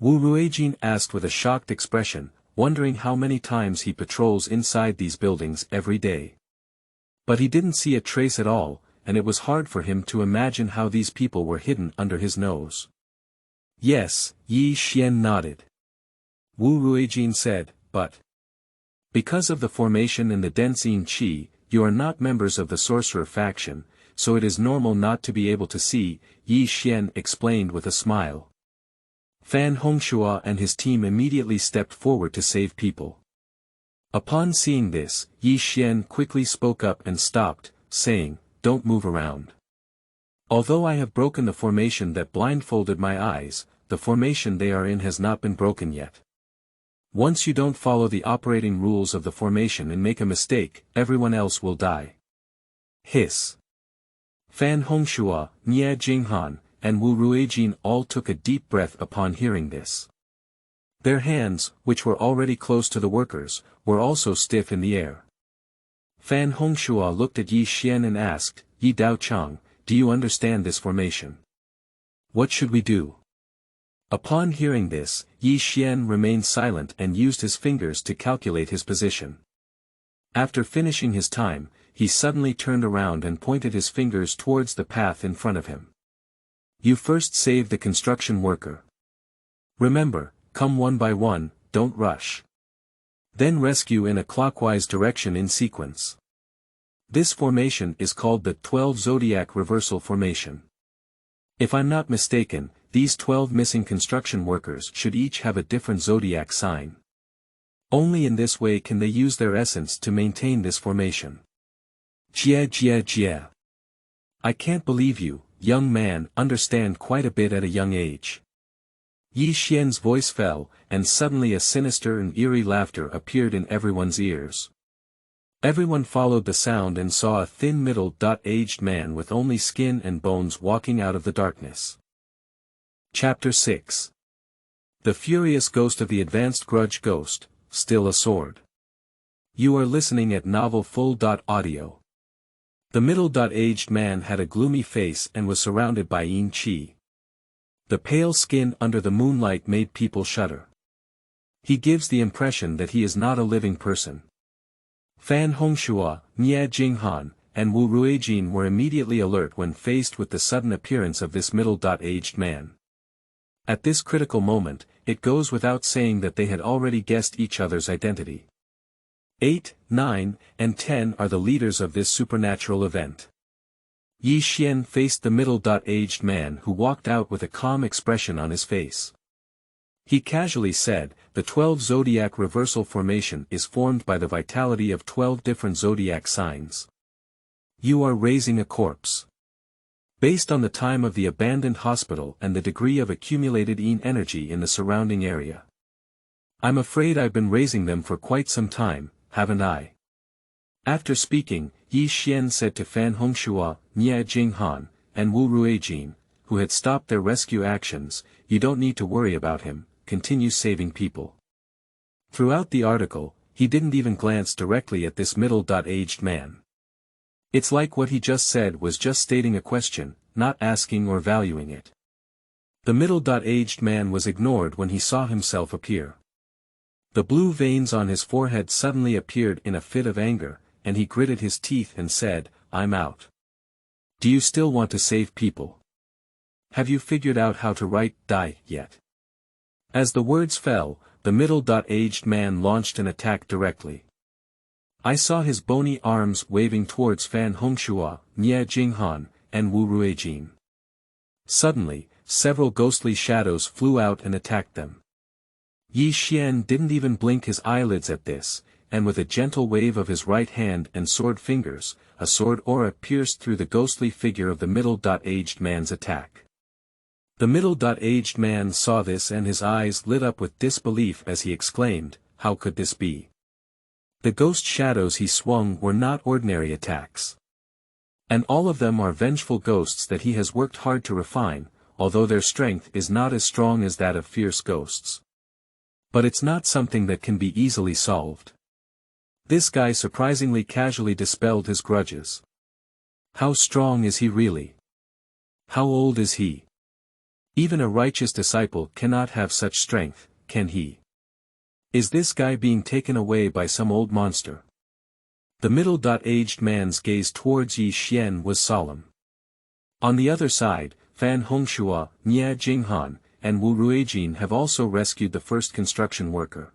Wu Ruijin asked with a shocked expression, wondering how many times he patrols inside these buildings every day. But he didn't see a trace at all, and it was hard for him to imagine how these people were hidden under his nose. Yes, Ye Xuan nodded. Wu Ruijin said, but because of the formation in the Densine Qi, you are not members of the sorcerer faction, so it is normal not to be able to see, Ye Xuan explained with a smile. Fan Hongshua and his team immediately stepped forward to save people. Upon seeing this, Ye Xuan quickly spoke up and stopped, saying, Don't move around. Although I have broken the formation that blindfolded my eyes, the formation they are in has not been broken yet. Once you don't follow the operating rules of the formation and make a mistake, everyone else will die. Hiss. Fan Hongshua, Nie Jinghan, and Wu Ruijin all took a deep breath upon hearing this. Their hands, which were already close to the workers, were also stiff in the air. Fan Hongshua looked at Ye Xuan and asked, Ye Daochang, do you understand this formation? What should we do? Upon hearing this, Ye Xuan remained silent and used his fingers to calculate his position. After finishing his time, he suddenly turned around and pointed his fingers towards the path in front of him. You first save the construction worker. Remember, come one by one, don't rush. Then rescue in a clockwise direction in sequence. This formation is called the 12 Zodiac Reversal Formation. If I'm not mistaken, these 12 missing construction workers should each have a different zodiac sign. Only in this way can they use their essence to maintain this formation. Jie. I can't believe you, young man, understand quite a bit at a young age. Ye Xuan's voice fell, and suddenly a sinister and eerie laughter appeared in everyone's ears. Everyone followed the sound and saw a thin middle-aged man with only skin and bones walking out of the darkness. Chapter 6. The furious ghost of the advanced Grudge ghost, still a sword. You are listening at Novel Full.audio. The middle-aged man had a gloomy face and was surrounded by yin qi. The pale skin under the moonlight made people shudder. He gives the impression that he is not a living person. Fan Hongxue, Ye Xuan, and Wu Ruijin were immediately alert when faced with the sudden appearance of this middle-aged man. At this critical moment, it goes without saying that they had already guessed each other's identity. 8, 9, and 10 are the leaders of this supernatural event. Ye Xuan faced the middle-aged man who walked out with a calm expression on his face. He casually said, "The 12 Zodiac reversal formation is formed by the vitality of 12 different Zodiac signs. You are raising a corpse. Based on the time of the abandoned hospital and the degree of accumulated yin energy in the surrounding area. I'm afraid I've been raising them for quite some time, haven't I?" After speaking, Ye Xuan said to Fan Hongxue, Ye Xuan, and Wu Ruijin, who had stopped their rescue actions, "You don't need to worry about him, continue saving people." Throughout the article, he didn't even glance directly at this middle-aged man. It's like what he just said was just stating a question, not asking or valuing it. The middle-aged man was ignored when he saw himself appear. The blue veins on his forehead suddenly appeared in a fit of anger, and he gritted his teeth and said, "I'm out. Do you still want to save people? Have you figured out how to write die yet?" As the words fell, the middle-aged man launched an attack directly. I saw his bony arms waving towards Fan Hongxue, Ye Xuan, and Wu Ruijin. Suddenly, several ghostly shadows flew out and attacked them. Ye Xuan didn't even blink his eyelids at this, and with a gentle wave of his right hand and sword fingers, a sword aura pierced through the ghostly figure of the middle-aged man's attack. The middle-aged man saw this and his eyes lit up with disbelief as he exclaimed, "How could this be?" The ghost shadows he swung were not ordinary attacks. And all of them are vengeful ghosts that he has worked hard to refine, although their strength is not as strong as that of fierce ghosts. But it's not something that can be easily solved. This guy surprisingly casually dispelled his grudges. How strong is he really? How old is he? Even a righteous disciple cannot have such strength, can he? Is this guy being taken away by some old monster? The middle-aged man's gaze towards Ye Xuan was solemn. On the other side, Fan Hongxue, Ye Xuan, and Wu Ruijin have also rescued the first construction worker.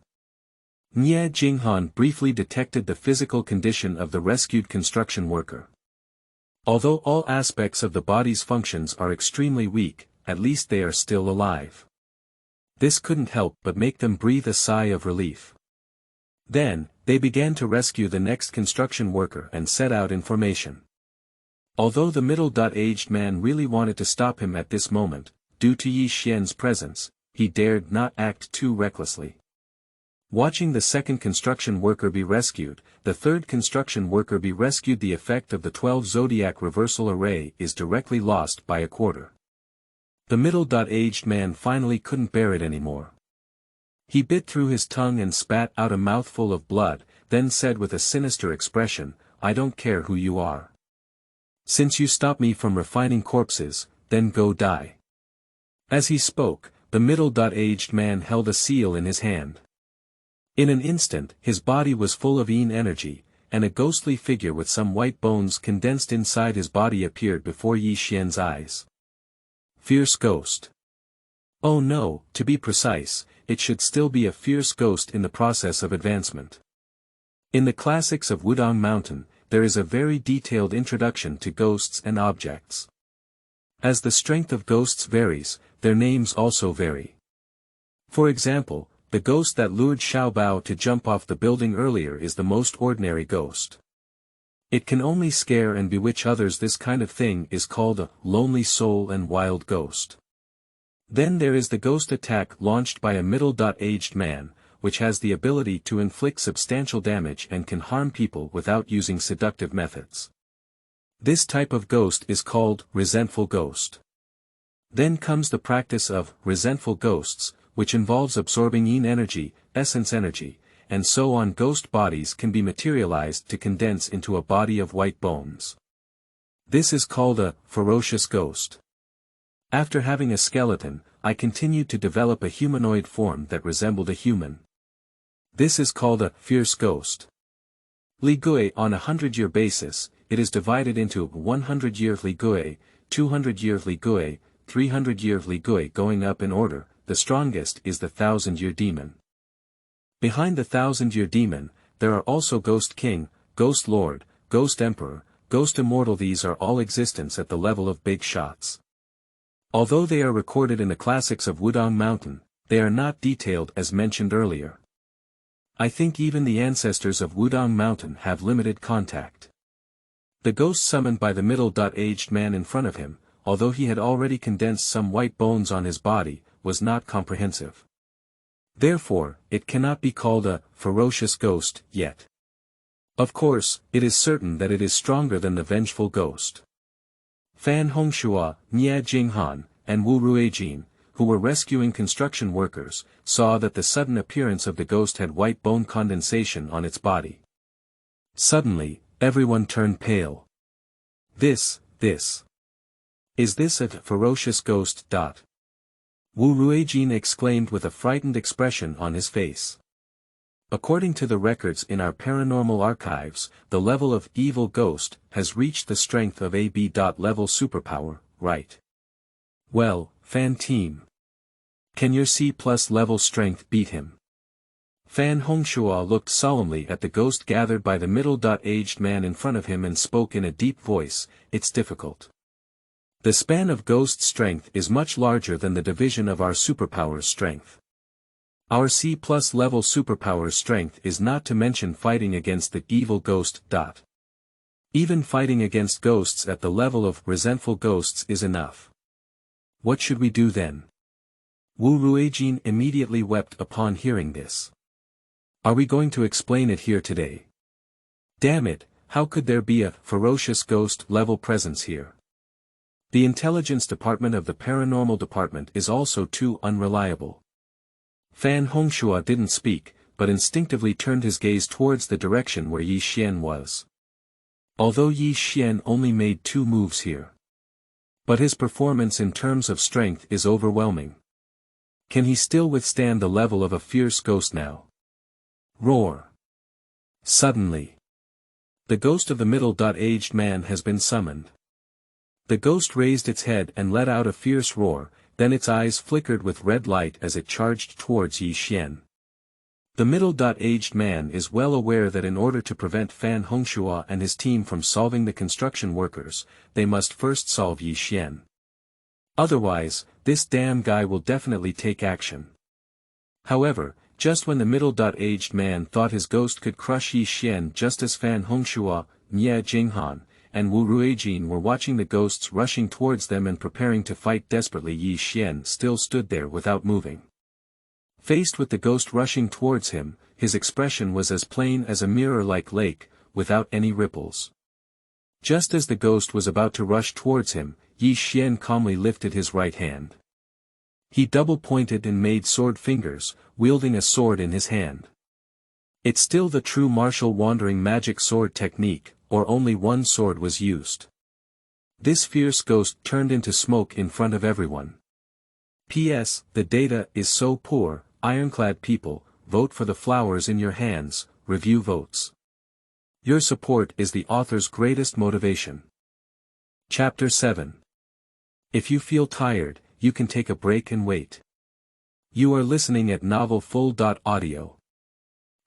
Ye Xuan briefly detected the physical condition of the rescued construction worker. Although all aspects of the body's functions are extremely weak, at least they are still alive. This couldn't help but make them breathe a sigh of relief. Then, they began to rescue the next construction worker and set out in formation. Although the middle-aged man really wanted to stop him at this moment, due to Ye Xuan's presence, he dared not act too recklessly. Watching the second construction worker be rescued, the third construction worker be rescued, the effect of the 12 Zodiac reversal array is directly lost by a quarter. The middle-aged man finally couldn't bear it anymore. He bit through his tongue and spat out a mouthful of blood, then said with a sinister expression, "I don't care who you are. Since you stop me from refining corpses, then go die." As he spoke, the middle-aged man held a seal in his hand. In an instant, his body was full of yin energy, and a ghostly figure with some white bones condensed inside his body appeared before Ye Xuan's eyes. Fierce ghost. Oh no, to be precise, it should still be a fierce ghost in the process of advancement. In the classics of Wudang Mountain, there is a very detailed introduction to ghosts and objects. As the strength of ghosts varies, their names also vary. For example, the ghost that lured Xiaobao to jump off the building earlier is the most ordinary ghost. It can only scare and bewitch others. This kind of thing is called a lonely soul and wild ghost. Then there is the ghost attack launched by a middle-aged man, which has the ability to inflict substantial damage and can harm people without using seductive methods. This type of ghost is called resentful ghost. Then comes the practice of resentful ghosts, which involves absorbing yin energy, essence energy, and so on. Ghost bodies can be materialized to condense into a body of white bones. This is called a ferocious ghost. After having a skeleton, I continued to develop a humanoid form that resembled a human. This is called a fierce ghost. Li Gui. On a 100-year basis, it is divided into 100-year Li Gui, 200-year Li Gui, 300-year Li Gui. Going up in order, the strongest is the 1000-year demon. Behind the 1000-year demon, there are also Ghost King, Ghost Lord, Ghost Emperor, Ghost Immortal. These are all existence at the level of big shots. Although they are recorded in the classics of Wudang Mountain, they are not detailed as mentioned earlier. I think even the ancestors of Wudang Mountain have limited contact. The ghost summoned by the middle-aged man in front of him, although he had already condensed some white bones on his body, was not comprehensive. Therefore, it cannot be called a ferocious ghost yet. Of course, it is certain that it is stronger than the vengeful ghost. Fan Hongshua, Nye Jinghan, and Wu Ruijin, who were rescuing construction workers, saw that the sudden appearance of the ghost had white bone condensation on its body. Suddenly, everyone turned pale. Is this a ferocious ghost? Wu Ruijin exclaimed with a frightened expression on his face. According to the records in our paranormal archives, the level of evil ghost has reached the strength of a B.level superpower, right? Well, Fan team. Can your C+ level strength beat him? Fan Hongshua looked solemnly at the ghost gathered by the middle-aged man in front of him and spoke in a deep voice. It's difficult. The span of ghost strength is much larger than the division of our superpower's strength. Our C+ level superpower's strength is not to mention fighting against the evil ghost. Even fighting against ghosts at the level of resentful ghosts is enough. What should we do then? Wu Ruijin immediately wept upon hearing this. Are we going to explain it here today? Damn it, how could there be a ferocious ghost level presence here? The intelligence department of the paranormal department is also too unreliable. Fan Hongshua didn't speak, but instinctively turned his gaze towards the direction where Ye Xuan was. Although Ye Xuan only made 2 moves here. But his performance in terms of strength is overwhelming. Can he still withstand the level of a fierce ghost now? Roar! Suddenly, the ghost of the middle-aged man has been summoned. The ghost raised its head and let out a fierce roar, then its eyes flickered with red light as it charged towards Ye Xuan. The middle-aged man is well aware that in order to prevent Fan Hongshua and his team from solving the construction workers, they must first solve Ye Xuan. Otherwise, this damn guy will definitely take action. However, just when the middle-aged man thought his ghost could crush Ye Xuan, just as Fan Hongshua, Nye Jinghan, and Wu Ruijin were watching the ghosts rushing towards them and preparing to fight desperately, Ye Xuan still stood there without moving. Faced with the ghost rushing towards him, his expression was as plain as a mirror-like lake, without any ripples. Just as the ghost was about to rush towards him, Ye Xuan calmly lifted his right hand. He double-pointed and made sword fingers, wielding a sword in his hand. It's still the true martial wandering magic sword technique, or only one sword was used. This fierce ghost turned into smoke in front of everyone. P.S. The data is so poor. Ironclad people, vote for the flowers in your hands, review votes. Your support is the author's greatest motivation. Chapter 7. If you feel tired, you can take a break and wait. You are listening at Novel Full.audio.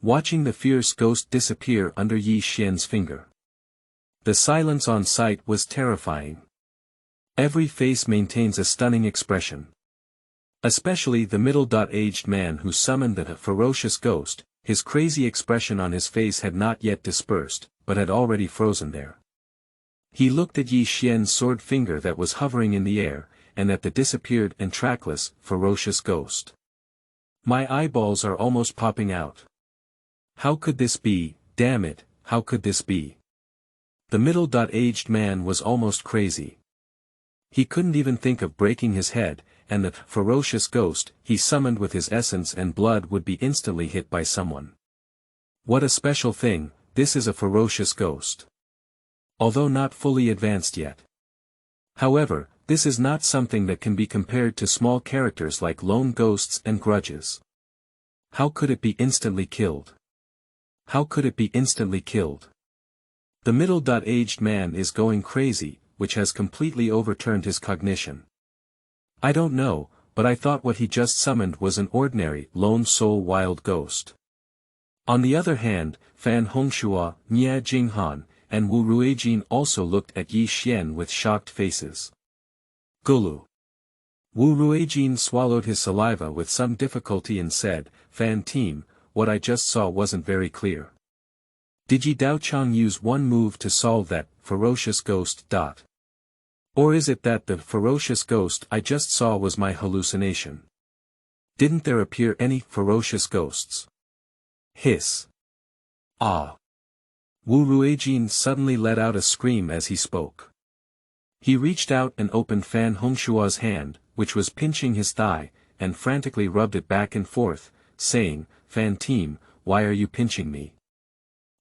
Watching the fierce ghost disappear under Ye Xuan's finger. The silence on site was terrifying. Every face maintains a stunning expression. Especially the middle-aged man who summoned the ferocious ghost, his crazy expression on his face had not yet dispersed, but had already frozen there. He looked at Ye Xuan's sword finger that was hovering in the air, and at the disappeared and trackless, ferocious ghost. My eyeballs are almost popping out. How could this be? Damn it, how could this be? The middle-aged man was almost crazy. He couldn't even think of breaking his head, and the ferocious ghost he summoned with his essence and blood would be instantly hit by someone. What a special thing, this is a ferocious ghost. Although not fully advanced yet. However, this is not something that can be compared to small characters like lone ghosts and grudges. How could it be instantly killed? How could it be instantly killed? The middle-aged man is going crazy, which has completely overturned his cognition. I don't know, but I thought what he just summoned was an ordinary, lone soul wild ghost. On the other hand, Fan Hongxue, Nye Jinghan, and Wu Ruijin also looked at Ye Xuan with shocked faces. Gulu. Wu Ruijin swallowed his saliva with some difficulty and said, Fan team, what I just saw wasn't very clear. Did Yi Daochang use one move to solve that ferocious ghost? Or is it that the ferocious ghost I just saw was my hallucination? Didn't there appear any ferocious ghosts? Hiss. Ah. Wu Ruijin suddenly let out a scream as he spoke. He reached out and opened Fan Hongxue's hand, which was pinching his thigh, and frantically rubbed it back and forth, saying, Fan team, why are you pinching me?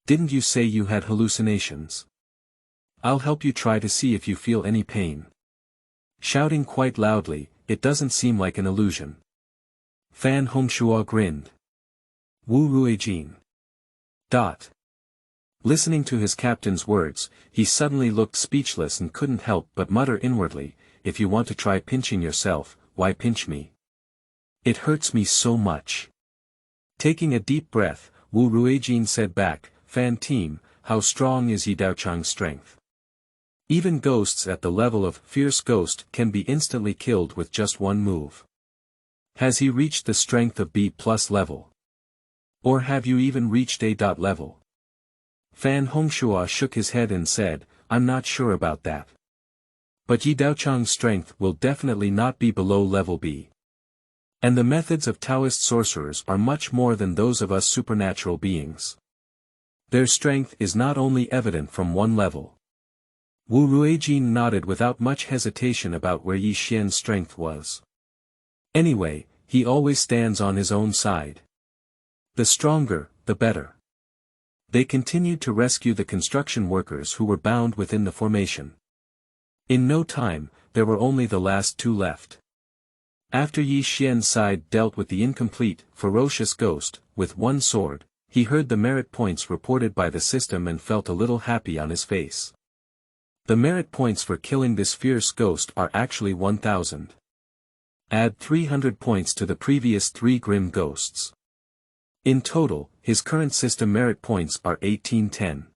Didn't you say you had hallucinations? I'll help you try to see if you feel any pain. Shouting quite loudly, it doesn't seem like an illusion. Fan Hongxue grinned. Wu Ruijin. Listening to his captain's words, he suddenly looked speechless and couldn't help but mutter inwardly, if you want to try pinching yourself, why pinch me? It hurts me so much. Taking a deep breath, Wu Ruijin said back, Fan team, how strong is Yi Daochang's strength? Even ghosts at the level of fierce ghost can be instantly killed with just one move. Has he reached the strength of B+ level? Or have you even reached A. level? Fan Hongxue shook his head and said, I'm not sure about that. But Yi Daochang's strength will definitely not be below level B. And the methods of Taoist sorcerers are much more than those of us supernatural beings. Their strength is not only evident from one level. Wu Ruijin nodded without much hesitation about where Ye Xuan's strength was. Anyway, he always stands on his own side. The stronger, the better. They continued to rescue the construction workers who were bound within the formation. In no time, there were only the last two left. After Ye Xuan's side dealt with the incomplete, ferocious ghost, with one sword, he heard the merit points reported by the system and felt a little happy on his face. The merit points for killing this fierce ghost are actually 1000. Add 300 points to the previous 3 grim ghosts. In total, his current system merit points are 1810.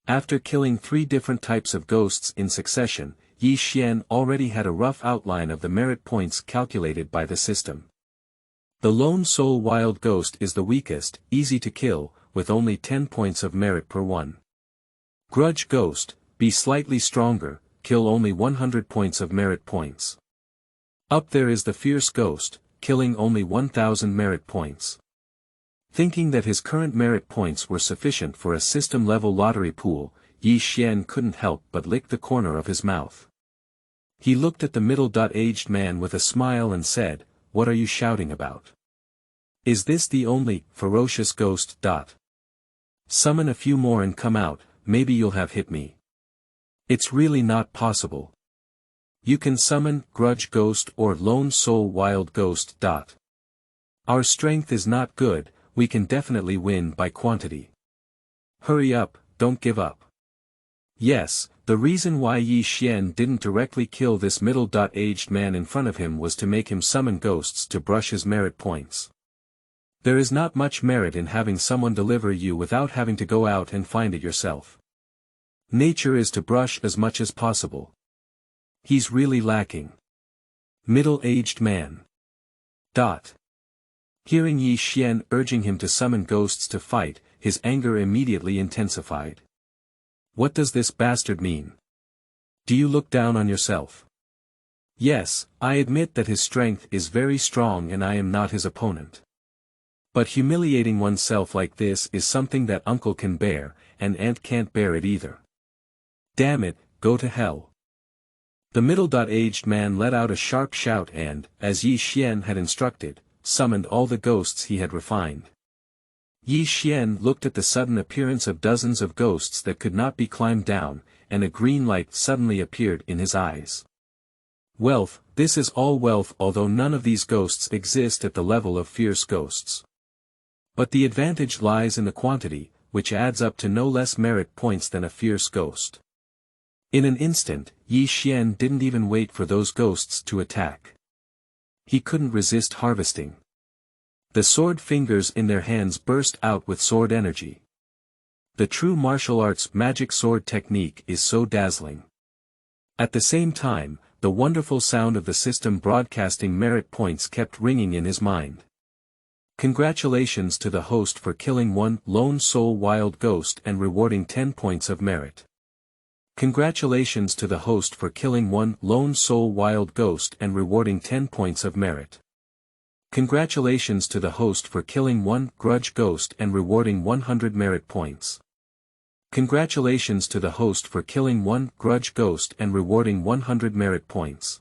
After killing 3 different types of ghosts in succession, Ye Xuan already had a rough outline of the merit points calculated by the system. The lone soul wild ghost is the weakest, easy to kill, with only 10 points of merit per one. Grudge ghost, be slightly stronger, kill only 100 points of merit points. Up there is the fierce ghost, killing only 1000 merit points. Thinking that his current merit points were sufficient for a system-level lottery pool, Ye Xuan couldn't help but lick the corner of his mouth. He looked at the middle-aged man with a smile and said, What are you shouting about? Is this the only ferocious ghost? Summon a few more and come out, maybe you'll have hit me. It's really not possible. You can summon Grudge Ghost or Lone Soul Wild Ghost. Our strength is not good, we can definitely win by quantity. Hurry up, don't give up. Yes, the reason why Ye Xuan didn't directly kill this middle-aged man in front of him was to make him summon ghosts to brush his merit points. There is not much merit in having someone deliver you without having to go out and find it yourself. Nature is to brush as much as possible. He's really lacking. Middle-aged man. Hearing Ye Xuan urging him to summon ghosts to fight, his anger immediately intensified. What does this bastard mean? Do you look down on yourself? Yes, I admit that his strength is very strong and I am not his opponent. But humiliating oneself like this is something that uncle can bear, and aunt can't bear it either. Damn it, go to hell. The middle-aged man let out a sharp shout and, as Ye Xuan had instructed, summoned all the ghosts he had refined. Ye Xuan looked at the sudden appearance of dozens of ghosts that could not be climbed down, and a green light suddenly appeared in his eyes. Wealth, this is all wealth, although none of these ghosts exist at the level of fierce ghosts. But the advantage lies in the quantity, which adds up to no less merit points than a fierce ghost. In an instant, Ye Xuan didn't even wait for those ghosts to attack. He couldn't resist harvesting. The sword fingers in their hands burst out with sword energy. The true martial arts magic sword technique is so dazzling. At the same time, the wonderful sound of the system broadcasting merit points kept ringing in his mind. Congratulations to the host for killing one lone soul wild ghost and rewarding 10 points of merit. Congratulations to the host for killing one lone soul wild ghost and rewarding 10 points of merit. Congratulations to the host for killing one grudge ghost and rewarding 100 merit points. Congratulations to the host for killing one grudge ghost and rewarding 100 merit points.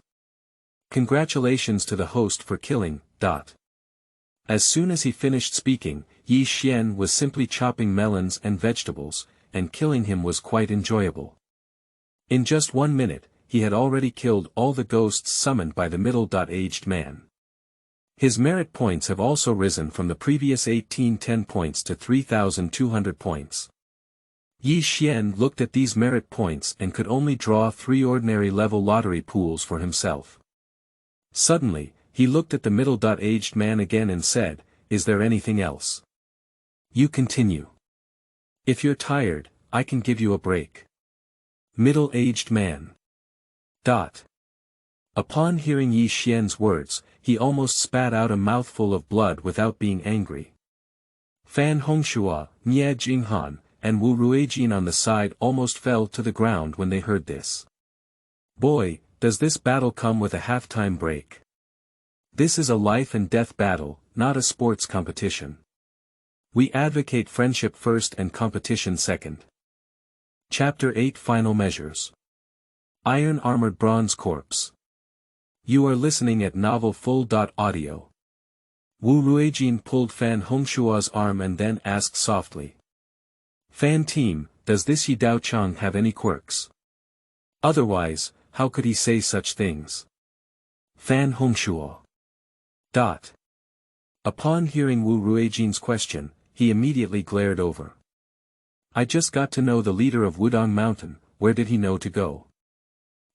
Congratulations to the host for killing. As soon as he finished speaking, Ye Xuan was simply chopping melons and vegetables, and killing him was quite enjoyable. In just 1 minute, he had already killed all the ghosts summoned by the middle-aged man. His merit points have also risen from the previous 1810 points to 3,200 points. Ye Xuan looked at these merit points and could only draw 3 ordinary level lottery pools for himself. Suddenly, he looked at the middle-aged man again and said, "Is there anything else? You continue. If you're tired, I can give you a break." Middle-aged man. Upon hearing Ye Xuan's words, he almost spat out a mouthful of blood without being angry. Fan Hongshua, Nye Jinghan, and Wu Ruijin on the side almost fell to the ground when they heard this. Boy, does this battle come with a halftime break. This is a life and death battle, not a sports competition. We advocate friendship first and competition second. Chapter 8 Final Measures. Iron Armored Bronze Corpse. You are listening at novelfull.audio. Wu Ruijin pulled Fan Hongshua's arm and then asked softly. Fan team, does this Yi Daochang have any quirks? Otherwise, how could he say such things? Fan Hongshua. Upon hearing Wu Ruijin's question, he immediately glared over. I just got to know the leader of Wudang Mountain, where did he know to go?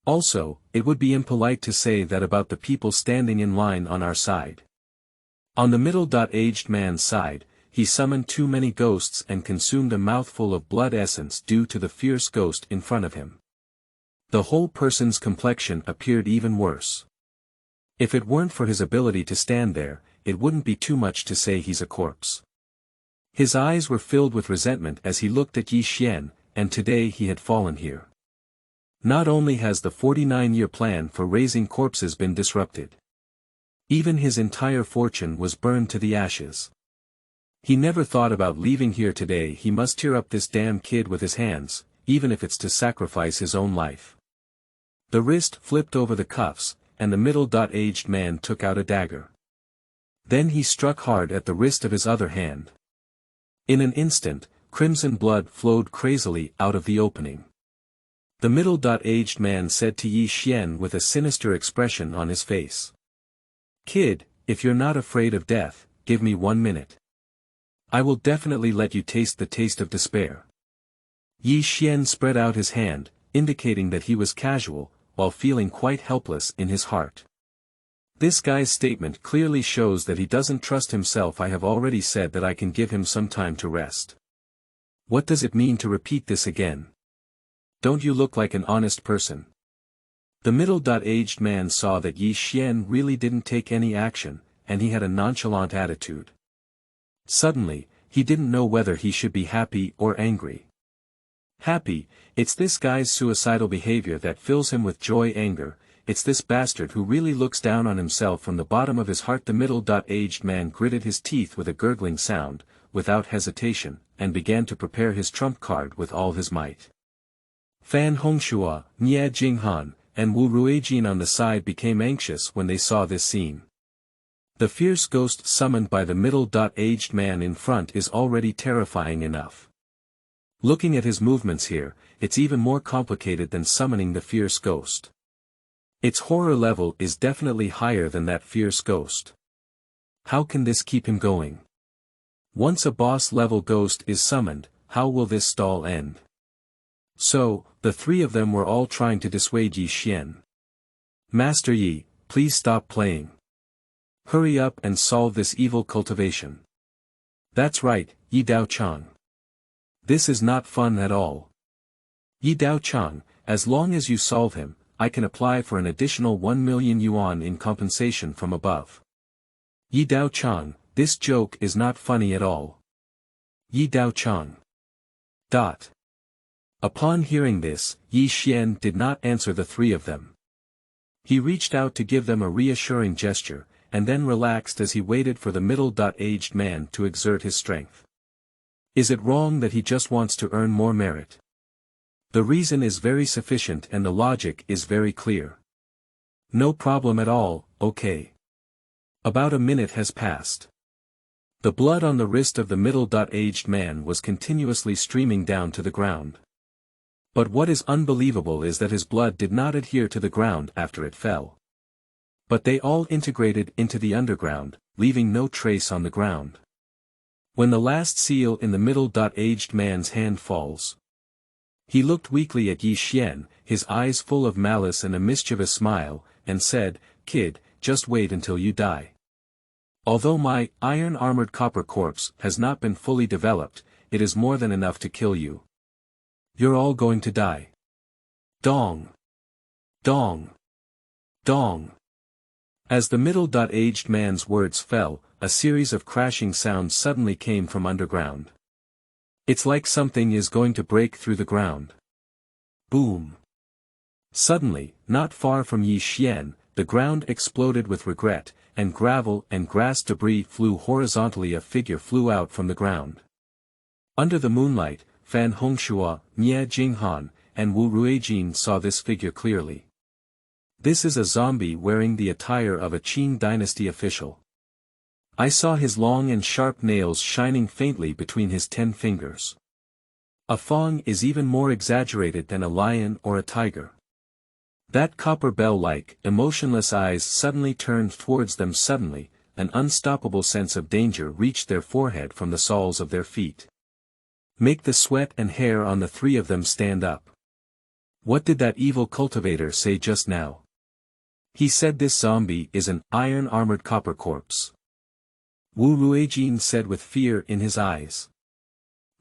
Also, it would be impolite to say that about the people standing in line on our side. On the middle-aged man's side, he summoned too many ghosts and consumed a mouthful of blood essence due to the fierce ghost in front of him. The whole person's complexion appeared even worse. If it weren't for his ability to stand there, it wouldn't be too much to say he's a corpse. His eyes were filled with resentment as he looked at Ye Xuan, and today he had fallen here. Not only has the 49-year plan for raising corpses been disrupted. Even his entire fortune was burned to the ashes. He never thought about leaving here today. He must tear up this damn kid with his hands, even if it's to sacrifice his own life. The wrist flipped over the cuffs, and the middle-aged man took out a dagger. Then he struck hard at the wrist of his other hand. In an instant, crimson blood flowed crazily out of the opening. The middle-aged man said to Ye Xuan with a sinister expression on his face. Kid, if you're not afraid of death, give me 1 minute. I will definitely let you taste the taste of despair. Ye Xuan spread out his hand, indicating that he was casual, while feeling quite helpless in his heart. This guy's statement clearly shows that he doesn't trust himself. I have already said that I can give him some time to rest. What does it mean to repeat this again? Don't you look like an honest person? The middle-aged man saw that Ye Xuan really didn't take any action, and he had a nonchalant attitude. Suddenly, he didn't know whether he should be happy or angry. Happy, it's this guy's suicidal behavior that fills him with joy. Anger, it's this bastard who really looks down on himself from the bottom of his heart. The middle-aged man gritted his teeth with a gurgling sound, without hesitation, and began to prepare his trump card with all his might. Fan Hongshua, Nye Jinghan, and Wu Ruijin on the side became anxious when they saw this scene. The fierce ghost summoned by the middle-aged man in front is already terrifying enough. Looking at his movements here, it's even more complicated than summoning the fierce ghost. Its horror level is definitely higher than that fierce ghost. How can this keep him going? Once a boss-level ghost is summoned, how will this stall end? So, the three of them were all trying to dissuade Ye Xuan. Master Yi, please stop playing. Hurry up and solve this evil cultivation. That's right, Yi Daochang. This is not fun at all. Yi Daochang, as long as you solve him, I can apply for an additional 1 million yuan in compensation from above. Yi Daochang, this joke is not funny at all. Yi Daochang. Upon hearing this, Ye Xuan did not answer the three of them. He reached out to give them a reassuring gesture, and then relaxed as he waited for the middle-aged man to exert his strength. Is it wrong that he just wants to earn more merit? The reason is very sufficient and the logic is very clear. No problem at all, okay. About a minute has passed. The blood on the wrist of the middle-aged man was continuously streaming down to the ground. But what is unbelievable is that his blood did not adhere to the ground after it fell. But they all integrated into the underground, leaving no trace on the ground. When the last seal in the middle-aged man's hand falls, he looked weakly at Ye Xuan, his eyes full of malice and a mischievous smile, and said, "Kid, just wait until you die. Although my iron-armored copper corpse has not been fully developed, it is more than enough to kill you. You're all going to die." Dong! Dong! Dong! As the middle-aged man's words fell, a series of crashing sounds suddenly came from underground. It's like something is going to break through the ground. Boom! Suddenly, not far from Ye Xuan, the ground exploded with regret, and gravel and grass debris flew horizontally. A figure flew out from the ground. Under the moonlight, Fan Hongxue, Nye Jinghan, and Wu Ruijin saw this figure clearly. This is a zombie wearing the attire of a Qin dynasty official. I saw his long and sharp nails shining faintly between his 10 fingers. A fang is even more exaggerated than a lion or a tiger. That copper bell-like, emotionless eyes suddenly turned towards them. Suddenly, an unstoppable sense of danger reached their forehead from the soles of their feet. Make the sweat and hair on the three of them stand up. What did that evil cultivator say just now? He said this zombie is an iron-armored copper corpse. Wu Ruijin said with fear in his eyes.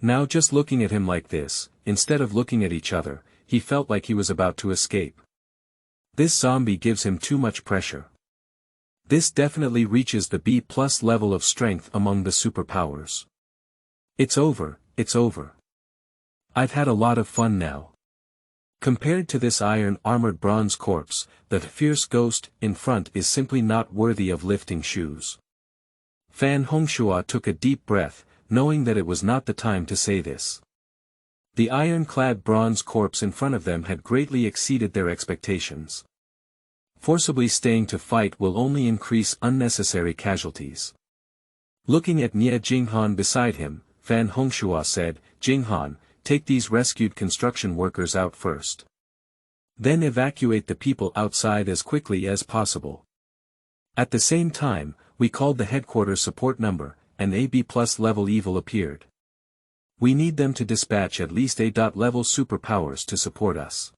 Now just looking at him like this, instead of looking at each other, he felt like he was about to escape. This zombie gives him too much pressure. This definitely reaches the B+ level of strength among the superpowers. It's over, it's over. I've had a lot of fun now. Compared to this iron-armored bronze corpse, the fierce ghost in front is simply not worthy of lifting shoes. Fan Hongxue took a deep breath, knowing that it was not the time to say this. The iron-clad bronze corpse in front of them had greatly exceeded their expectations. Forcibly staying to fight will only increase unnecessary casualties. Looking at Nye Jinghan beside him, Fan Hongxue said, "Jinghan, take these rescued construction workers out first. Then evacuate the people outside as quickly as possible." At the same time, we called the headquarters support number, and a B+ level evil appeared. We need them to dispatch at least A. level superpowers to support us.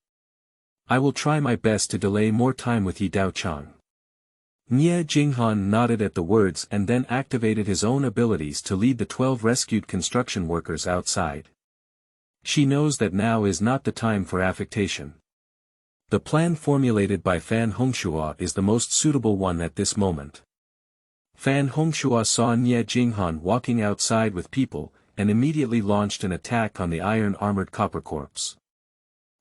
I will try my best to delay more time with Yi Daochang. Nye Jinghan nodded at the words and then activated his own abilities to lead the 12 rescued construction workers outside. She knows that now is not the time for affectation. The plan formulated by Fan Hongxue is the most suitable one at this moment. Fan Hongxue saw Nye Jinghan walking outside with people, and immediately launched an attack on the iron-armored copper corpse.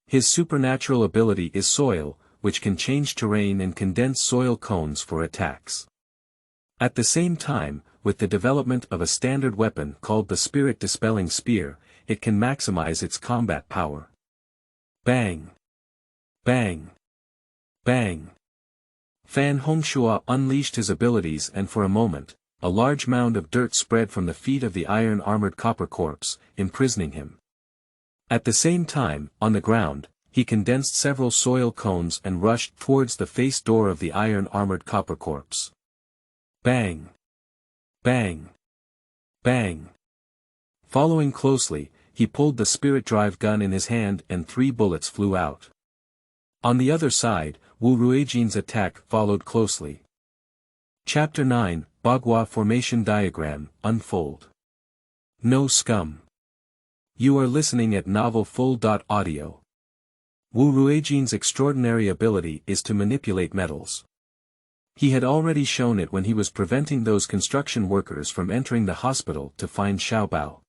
His supernatural ability is soil, which can change terrain and condense soil cones for attacks. At the same time, with the development of a standard weapon called the Spirit Dispelling Spear, it can maximize its combat power. Bang! Bang! Bang! Fan Hongxue unleashed his abilities and for a moment, a large mound of dirt spread from the feet of the iron-armored copper corpse, imprisoning him. At the same time, on the ground, he condensed several soil cones and rushed towards the face door of the iron-armored copper corpse. Bang! Bang! Bang! Following closely, he pulled the spirit drive gun in his hand and 3 bullets flew out. On the other side, Wu Ruijin's attack followed closely. Chapter 9, Bagua Formation Diagram, Unfold. No scum. You are listening at novelfull.audio. Wu Ruijin's extraordinary ability is to manipulate metals. He had already shown it when he was preventing those construction workers from entering the hospital to find Xiaobao.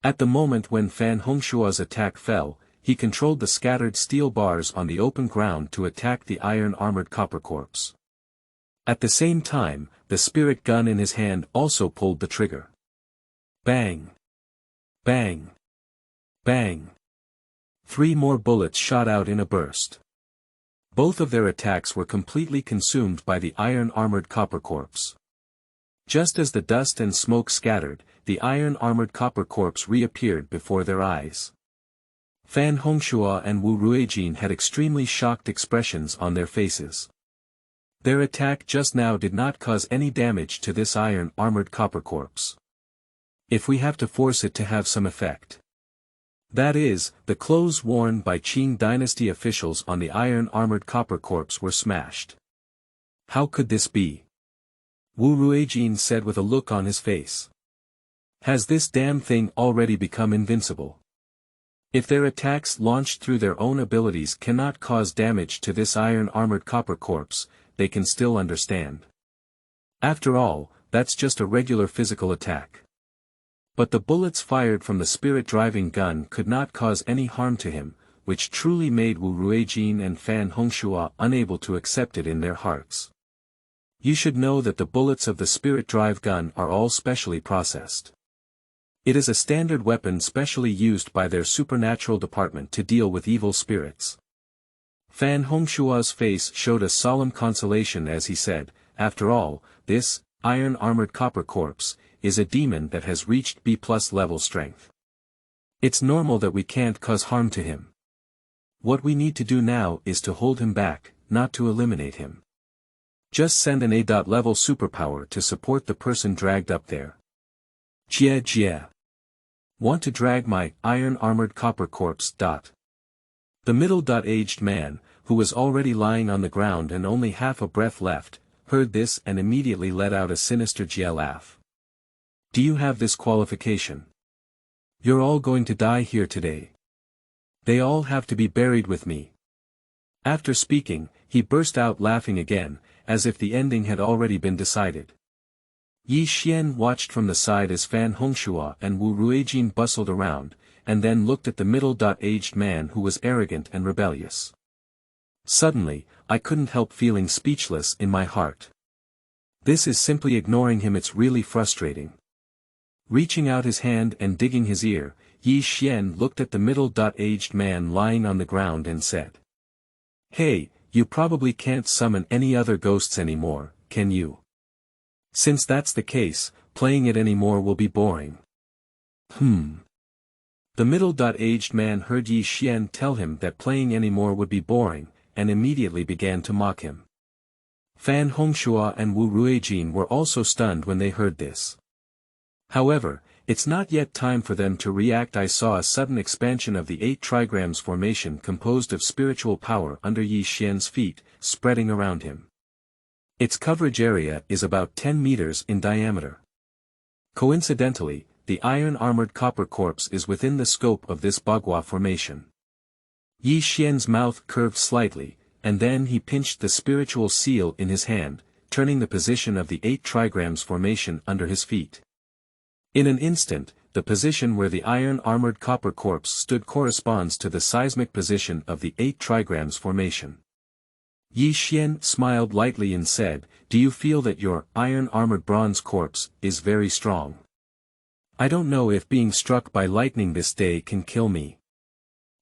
At the moment when Fan Hongxue's attack fell, he controlled the scattered steel bars on the open ground to attack the iron-armored copper corpse. At the same time, the spirit gun in his hand also pulled the trigger. Bang! Bang! Bang! 3 more bullets shot out in a burst. Both of their attacks were completely consumed by the iron-armored copper corpse. Just as the dust and smoke scattered, the iron-armored copper corpse reappeared before their eyes. Fan Hongxue and Wu Ruijin had extremely shocked expressions on their faces. Their attack just now did not cause any damage to this iron-armored copper corpse. If we have to force it to have some effect. That is, the clothes worn by Qing dynasty officials on the iron-armored copper corpse were smashed. How could this be? Wu Ruijin said with a look on his face. Has this damn thing already become invincible? If their attacks launched through their own abilities cannot cause damage to this iron-armored copper corpse, they can still understand. After all, that's just a regular physical attack. But the bullets fired from the spirit-driving gun could not cause any harm to him, which truly made Wu Ruijin and Fan Hongxue unable to accept it in their hearts. You should know that the bullets of the spirit drive gun are all specially processed. It is a standard weapon specially used by their supernatural department to deal with evil spirits. Fan Hongxue's face showed a solemn consolation as he said, after all, this, iron-armored copper corpse, is a demon that has reached B+ level strength. It's normal that we can't cause harm to him. What we need to do now is to hold him back, not to eliminate him. Just send an A-level superpower to support the person dragged up there. Jie. Want to drag my iron-armored copper corpse. The middle-aged man, who was already lying on the ground and only half a breath left, heard this and immediately let out a sinister Jie laugh. Do you have this qualification? You're all going to die here today. They all have to be buried with me. After speaking, he burst out laughing again, as if the ending had already been decided. Ye Xuan watched from the side as Fan Hongxue and Wu Ruijin bustled around, and then looked at the middle-aged man who was arrogant and rebellious. Suddenly, I couldn't help feeling speechless in my heart. This is simply ignoring him. It's really frustrating. Reaching out his hand and digging his ear, Ye Xuan looked at the middle-aged man lying on the ground and said. Hey, you probably can't summon any other ghosts anymore, can you? Since that's the case, playing it anymore will be boring. The middle-aged man heard Ye Xuan tell him that playing anymore would be boring, and immediately began to mock him. Fan Hongxue and Wu Ruijin were also stunned when they heard this. However, it's not yet time for them to react. I saw a sudden expansion of the 8 trigrams formation composed of spiritual power under Ye Xuan's feet, spreading around him. Its coverage area is about 10 meters in diameter. Coincidentally, the iron-armored copper corpse is within the scope of this Bagua formation. Ye Xuan's mouth curved slightly, and then he pinched the spiritual seal in his hand, turning the position of the 8 trigrams formation under his feet. In an instant, the position where the iron-armored copper corpse stood corresponds to the seismic position of the 8 trigrams formation. Ye Xuan smiled lightly and said, "Do you feel that your iron-armored bronze corpse is very strong? I don't know if being struck by lightning this day can kill me."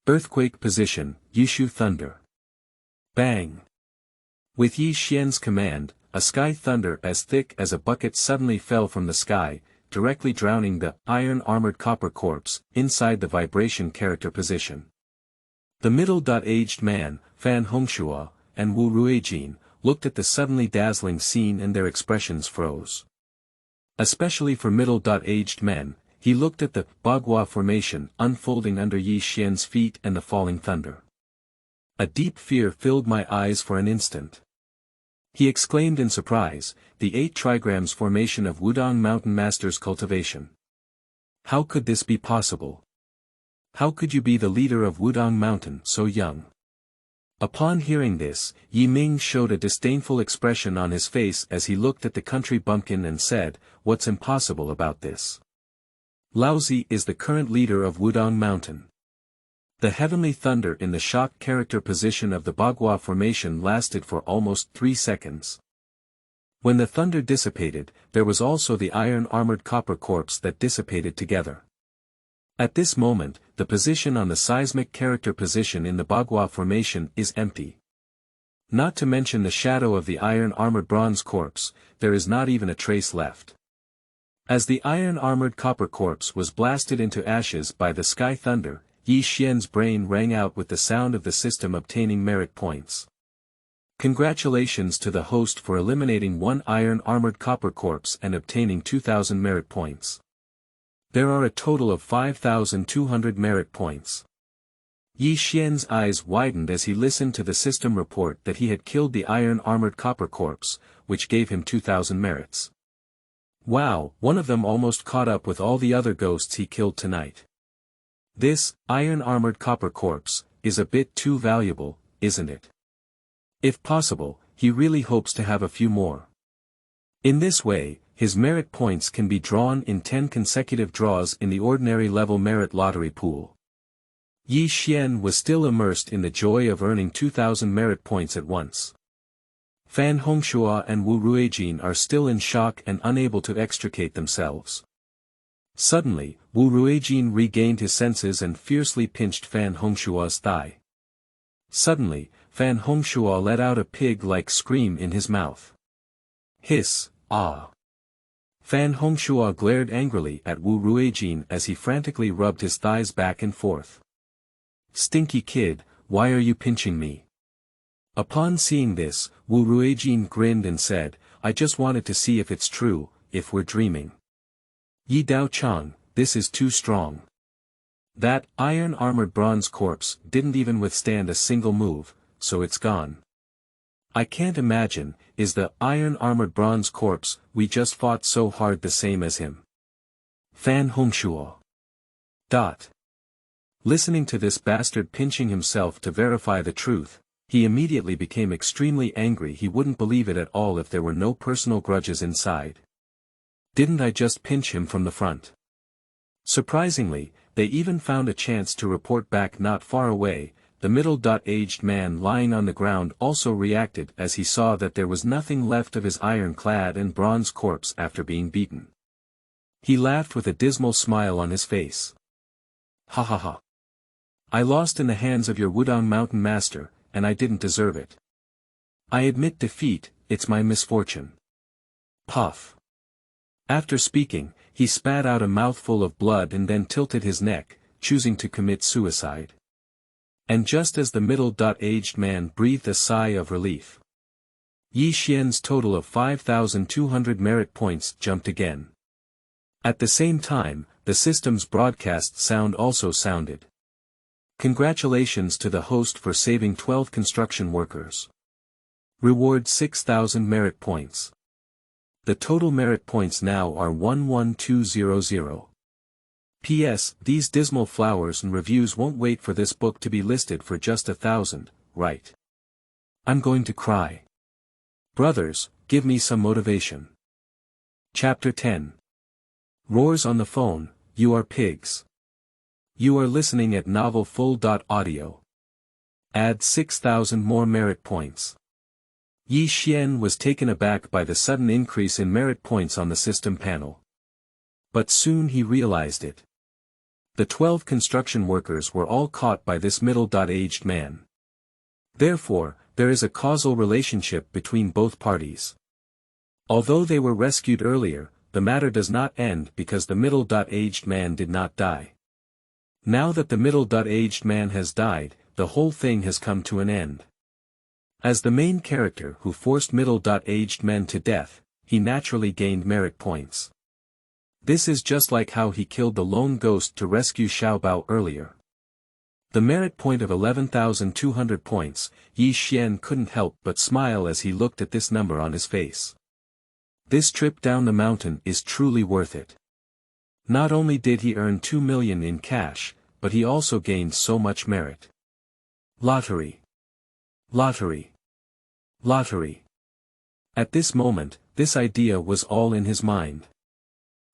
Earthquake position, Yishu thunder. Bang. With Ye Xuan's command, a sky thunder as thick as a bucket suddenly fell from the sky, directly drowning the iron-armored copper corpse inside the vibration character position. The middle-aged man, Fan Hongshua, and Wu Ruijin, looked at the suddenly dazzling scene and their expressions froze. Especially for middle-aged men, he looked at the Bagua formation unfolding under Ye Xuan's feet and the falling thunder. A deep fear filled my eyes for an instant. He exclaimed in surprise, the 8 trigrams formation of Wudang Mountain Master's cultivation. How could this be possible? How could you be the leader of Wudang Mountain so young? Upon hearing this, Yi Ming showed a disdainful expression on his face as he looked at the country bumpkin and said, "What's impossible about this? Laozi is the current leader of Wudang Mountain." The heavenly thunder in the shock character position of the Bagua formation lasted for almost 3 seconds. When the thunder dissipated, there was also the iron-armored copper corpse that dissipated together. At this moment, the position on the seismic character position in the Bagua formation is empty. Not to mention the shadow of the iron-armored bronze corpse, there is not even a trace left. As the iron-armored copper corpse was blasted into ashes by the sky thunder, Ye Xuan's brain rang out with the sound of the system obtaining merit points. Congratulations to the host for eliminating 1 iron-armored copper corpse and obtaining 2,000 merit points. There are a total of 5,200 merit points. Ye Xuan's eyes widened as he listened to the system report that he had killed the iron-armored copper corpse, which gave him 2,000 merits. Wow, one of them almost caught up with all the other ghosts he killed tonight. This, iron-armored copper corpse, is a bit too valuable, isn't it? If possible, he really hopes to have a few more. In this way, his merit points can be drawn in 10 consecutive draws in the ordinary level merit lottery pool. Ye Xuan was still immersed in the joy of earning 2,000 merit points at once. Fan Hongshua and Wu Ruijin are still in shock and unable to extricate themselves. Suddenly, Wu Ruijin regained his senses and fiercely pinched Fan Hongshua's thigh. Suddenly, Fan Hongshua let out a pig-like scream in his mouth. Hiss, ah! Fan Hongshua glared angrily at Wu Ruijin as he frantically rubbed his thighs back and forth. Stinky kid, why are you pinching me? Upon seeing this, Wu Ruijin grinned and said, I just wanted to see if it's true, if we're dreaming. Yi Dao Chang, this is too strong. That iron-armored bronze corpse didn't even withstand a single move, so it's gone. I can't imagine, is the iron-armored bronze corpse we just fought so hard the same as him? Fan Hongshua. Listening to this bastard pinching himself to verify the truth, he immediately became extremely angry. He wouldn't believe it at all if there were no personal grudges inside. Didn't I just pinch him from the front? Surprisingly, they even found a chance to report back not far away. The middle-aged man lying on the ground also reacted as he saw that there was nothing left of his iron-clad and bronze corpse after being beaten. He laughed with a dismal smile on his face. Ha ha ha. I lost in the hands of your Wudang Mountain Master, and I didn't deserve it. I admit defeat, it's my misfortune. Puff. After speaking, he spat out a mouthful of blood and then tilted his neck, choosing to commit suicide. And just as the middle-aged man breathed a sigh of relief, Ye Xuan's total of 5,200 merit points jumped again. At the same time, the system's broadcast sound also sounded. Congratulations to the host for saving 12 construction workers. Reward 6,000 merit points. The total merit points now are 11200. P.S. These dismal flowers and reviews won't wait for this book to be listed for just 1,000, right? I'm going to cry. Brothers, give me some motivation. Chapter 10. Roars on the phone, you are pigs. You are listening at novelfull.audio. Add 6,000 more merit points. Ye Xuan was taken aback by the sudden increase in merit points on the system panel. But soon he realized it. The 12 construction workers were all caught by this middle-aged man. Therefore, There is a causal relationship between both parties. Although they were rescued earlier, the matter does not end because the middle-aged man did not die. Now that the middle-aged man has died, the whole thing has come to an end. As the main character who forced middle-aged men to death, he naturally gained merit points. This is just like how he killed the lone ghost to rescue Xiaobao earlier. The merit point of 11,200 points, Ye Xuan couldn't help but smile as he looked at this number on his face. This trip down the mountain is truly worth it. Not only did he earn 2 million in cash, but he also gained so much merit. Lottery. Lottery. Lottery. At this moment, this idea was all in his mind.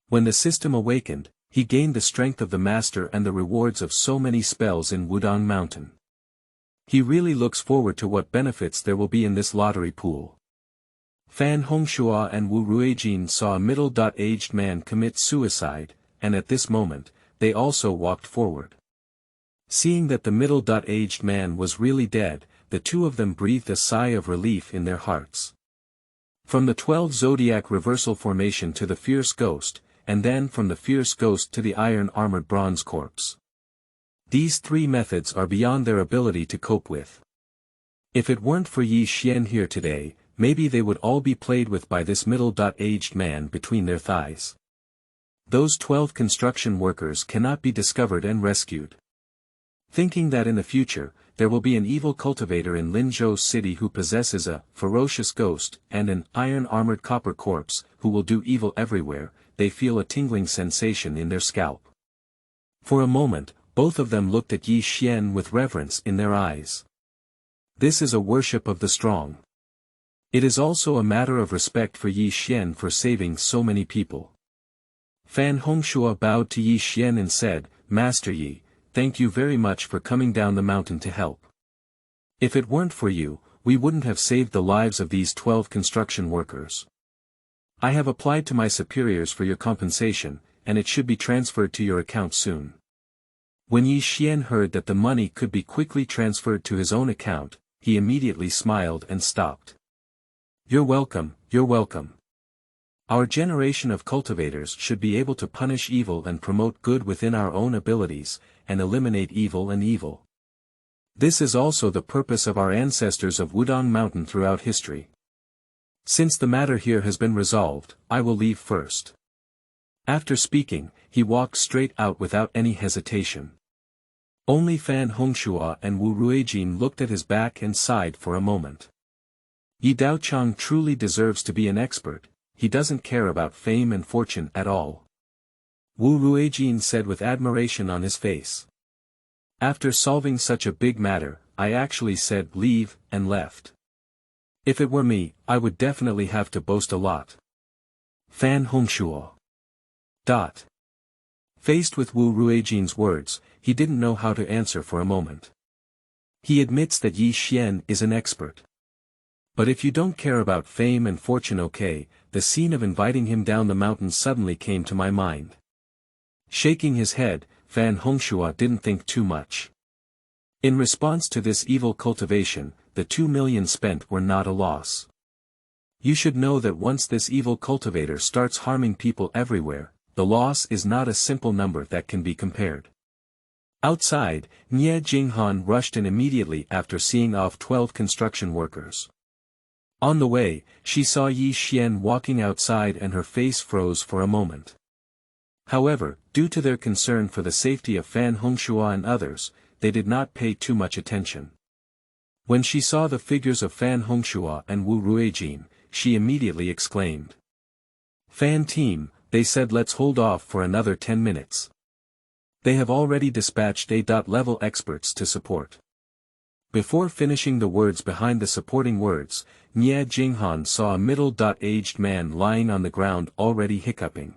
When the system awakened, he gained the strength of the master and the rewards of so many spells in Wudang Mountain. He really looks forward to what benefits there will be in this lottery pool. Fan Hongxue and Wu Ruijin saw a middle-aged man commit suicide, and at this moment, they also walked forward. Seeing that the middle-aged man was really dead, the two of them breathed a sigh of relief in their hearts. From the 12 Zodiac reversal formation to the fierce ghost, and then from the fierce ghost to the iron-armored bronze corpse. These three methods are beyond their ability to cope with. If it weren't for Ye Xuan here today, maybe they would all be played with by this middle-aged man between their thighs. Those 12 construction workers cannot be discovered and rescued. Thinking that in the future, there will be an evil cultivator in Linzhou City who possesses a ferocious ghost and an iron-armored copper corpse who will do evil everywhere, they feel a tingling sensation in their scalp. For a moment, both of them looked at Ye Xuan with reverence in their eyes. This is a worship of the strong. It is also a matter of respect for Ye Xuan for saving so many people. Fan Hongxue bowed to Ye Xuan and said, "Master Yi, thank you very much for coming down the mountain to help. If it weren't for you, we wouldn't have saved the lives of these 12 construction workers. I have applied to my superiors for your compensation, and it should be transferred to your account soon." When Ye Xuan heard that the money could be quickly transferred to his own account, he immediately smiled and stopped. "You're welcome, you're welcome. Our generation of cultivators should be able to punish evil and promote good within our own abilities, and eliminate evil and evil. This is also the purpose of our ancestors of Wudang Mountain throughout history. Since the matter here has been resolved, I will leave first." After speaking, he walked straight out without any hesitation. Only Fan Hongxue and Wu Ruijin looked at his back and sighed for a moment. Yi Daochang truly deserves to be an expert, he doesn't care about fame and fortune at all. Wu Ruijin said with admiration on his face. After solving such a big matter, I actually said leave, and left. If it were me, I would definitely have to boast a lot. Fan Hongxue. Faced with Wu Ruijin's words, he didn't know how to answer for a moment. He admits that Ye Xuan is an expert. But if you don't care about fame and fortune, okay, the scene of inviting him down the mountain suddenly came to my mind. Shaking his head, Fan Hongxue didn't think too much. In response to this evil cultivation, the 2 million spent were not a loss. You should know that once this evil cultivator starts harming people everywhere, the loss is not a simple number that can be compared. Outside, Ye Jinghan rushed in immediately after seeing off 12 construction workers. On the way, she saw Ye Xuan walking outside and her face froze for a moment. However, due to their concern for the safety of Fan Hongxue and others, they did not pay too much attention. When she saw the figures of Fan Hongxue and Wu Ruijin, she immediately exclaimed. "Fan team," they said, "let's hold off for another 10 minutes. They have already dispatched A-level experts to support." Before finishing the words behind the supporting words, Ye Jinghan saw a middle-aged man lying on the ground already hiccuping.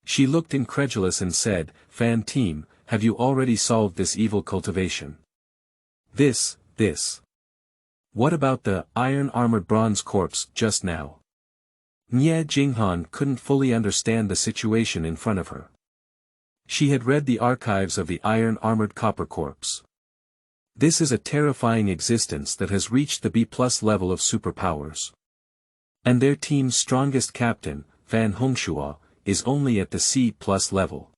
She looked incredulous and said, "Fan team, have you already solved this evil cultivation? This. What about the iron-armored bronze corpse just now?" Ye Jinghan couldn't fully understand the situation in front of her. She had read the archives of the iron-armored copper corpse. This is a terrifying existence that has reached the B+ level of superpowers. And their team's strongest captain, Fan Hongshua, is only at the C+ level.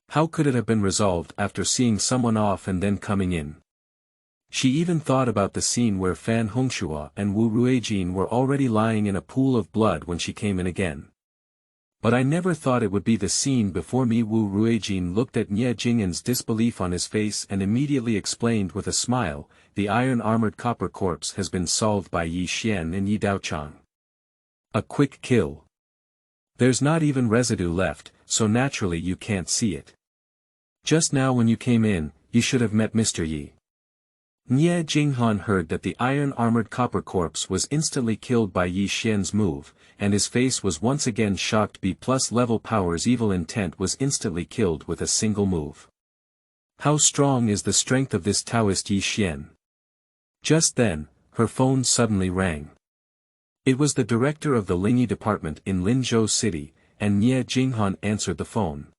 How could it have been resolved after seeing someone off and then coming in? She even thought about the scene where Fan Hongshua and Wu Ruijin were already lying in a pool of blood when she came in again. But I never thought it would be the scene before me. Wu Ruijin looked at Ye Jingan's disbelief on his face and immediately explained with a smile, the iron-armored copper corpse has been solved by Ye Xuan and Ye Daochang. A quick kill. There's not even residue left, so naturally you can't see it. Just now when you came in, you should have met Mr. Yi. Nye Jinghan heard that the iron-armored copper corpse was instantly killed by Ye Xian's move, and his face was once again shocked. B+ level power's evil intent was instantly killed with a single move. How strong is the strength of this Taoist Ye Xian? Just then, her phone suddenly rang. It was the director of the Lingyi department in Linzhou City, and Nye Jinghan answered the phone.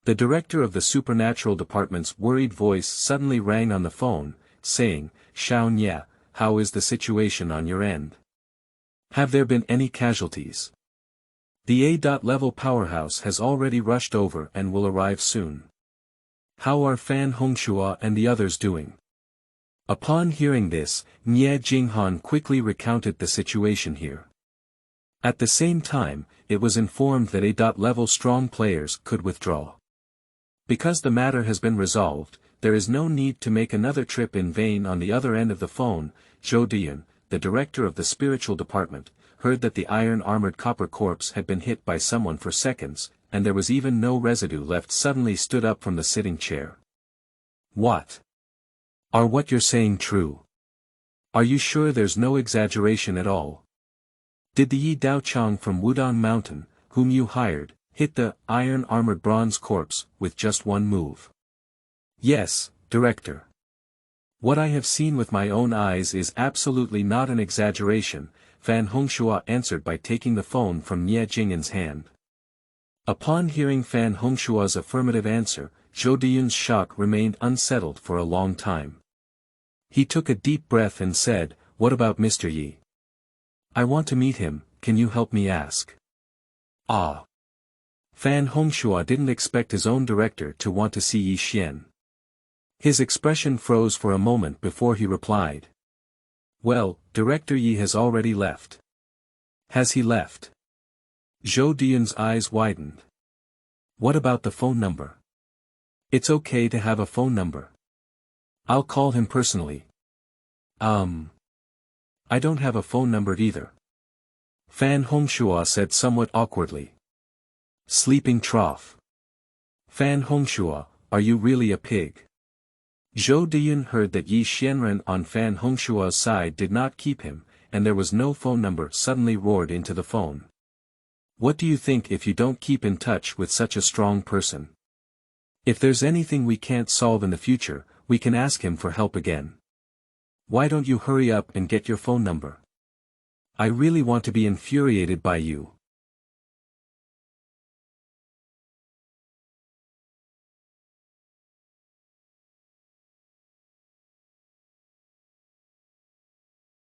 The director of the supernatural department's worried voice suddenly rang on the phone, saying, "Xiao Nye, how is the situation on your end? Have there been any casualties? The A-level powerhouse has already rushed over and will arrive soon. How are Fan Hongshua and the others doing?" Upon hearing this, Nye Jinghan quickly recounted the situation here. At the same time, it was informed that A-level strong players could withdraw. Because the matter has been resolved, there is no need to make another trip in vain. On the other end of the phone, Zhou Diyun, the director of the spiritual department, heard that the iron-armored copper corpse had been hit by someone for seconds, and there was even no residue left. Suddenly stood up from the sitting chair. What? Are what you're saying true? Are you sure there's no exaggeration at all? Did the Yi Daochang from Wudang Mountain, whom you hired, hit the iron-armored bronze corpse with just one move? Yes, Director. What I have seen with my own eyes is absolutely not an exaggeration, Fan Hongshua answered by taking the phone from Nye Jinggan's hand. Upon hearing Fan Hongshua's affirmative answer, Zhou Diyun's shock remained unsettled for a long time. He took a deep breath and said, "What about Mr. Yi? I want to meet him, can you help me ask?" Ah. Fan Hongshua didn't expect his own director to want to see Ye Xian. His expression froze for a moment before he replied. "Well, Director Yi has already left." "Has he left?" Zhou Diyun's eyes widened. "What about the phone number?" "It's okay to have a phone number. I'll call him personally." I don't have a phone number either," Fan Hongshua said somewhat awkwardly. Sleeping trough. Fan Hongshua, are you really a pig? Zhou Diyun heard that Yi Xianren on Fan Hongshua's side did not keep him, and there was no phone number. Suddenly roared into the phone. "What do you think if you don't keep in touch with such a strong person? If there's anything we can't solve in the future, we can ask him for help again. Why don't you hurry up and get your phone number? I really want to be infuriated by you."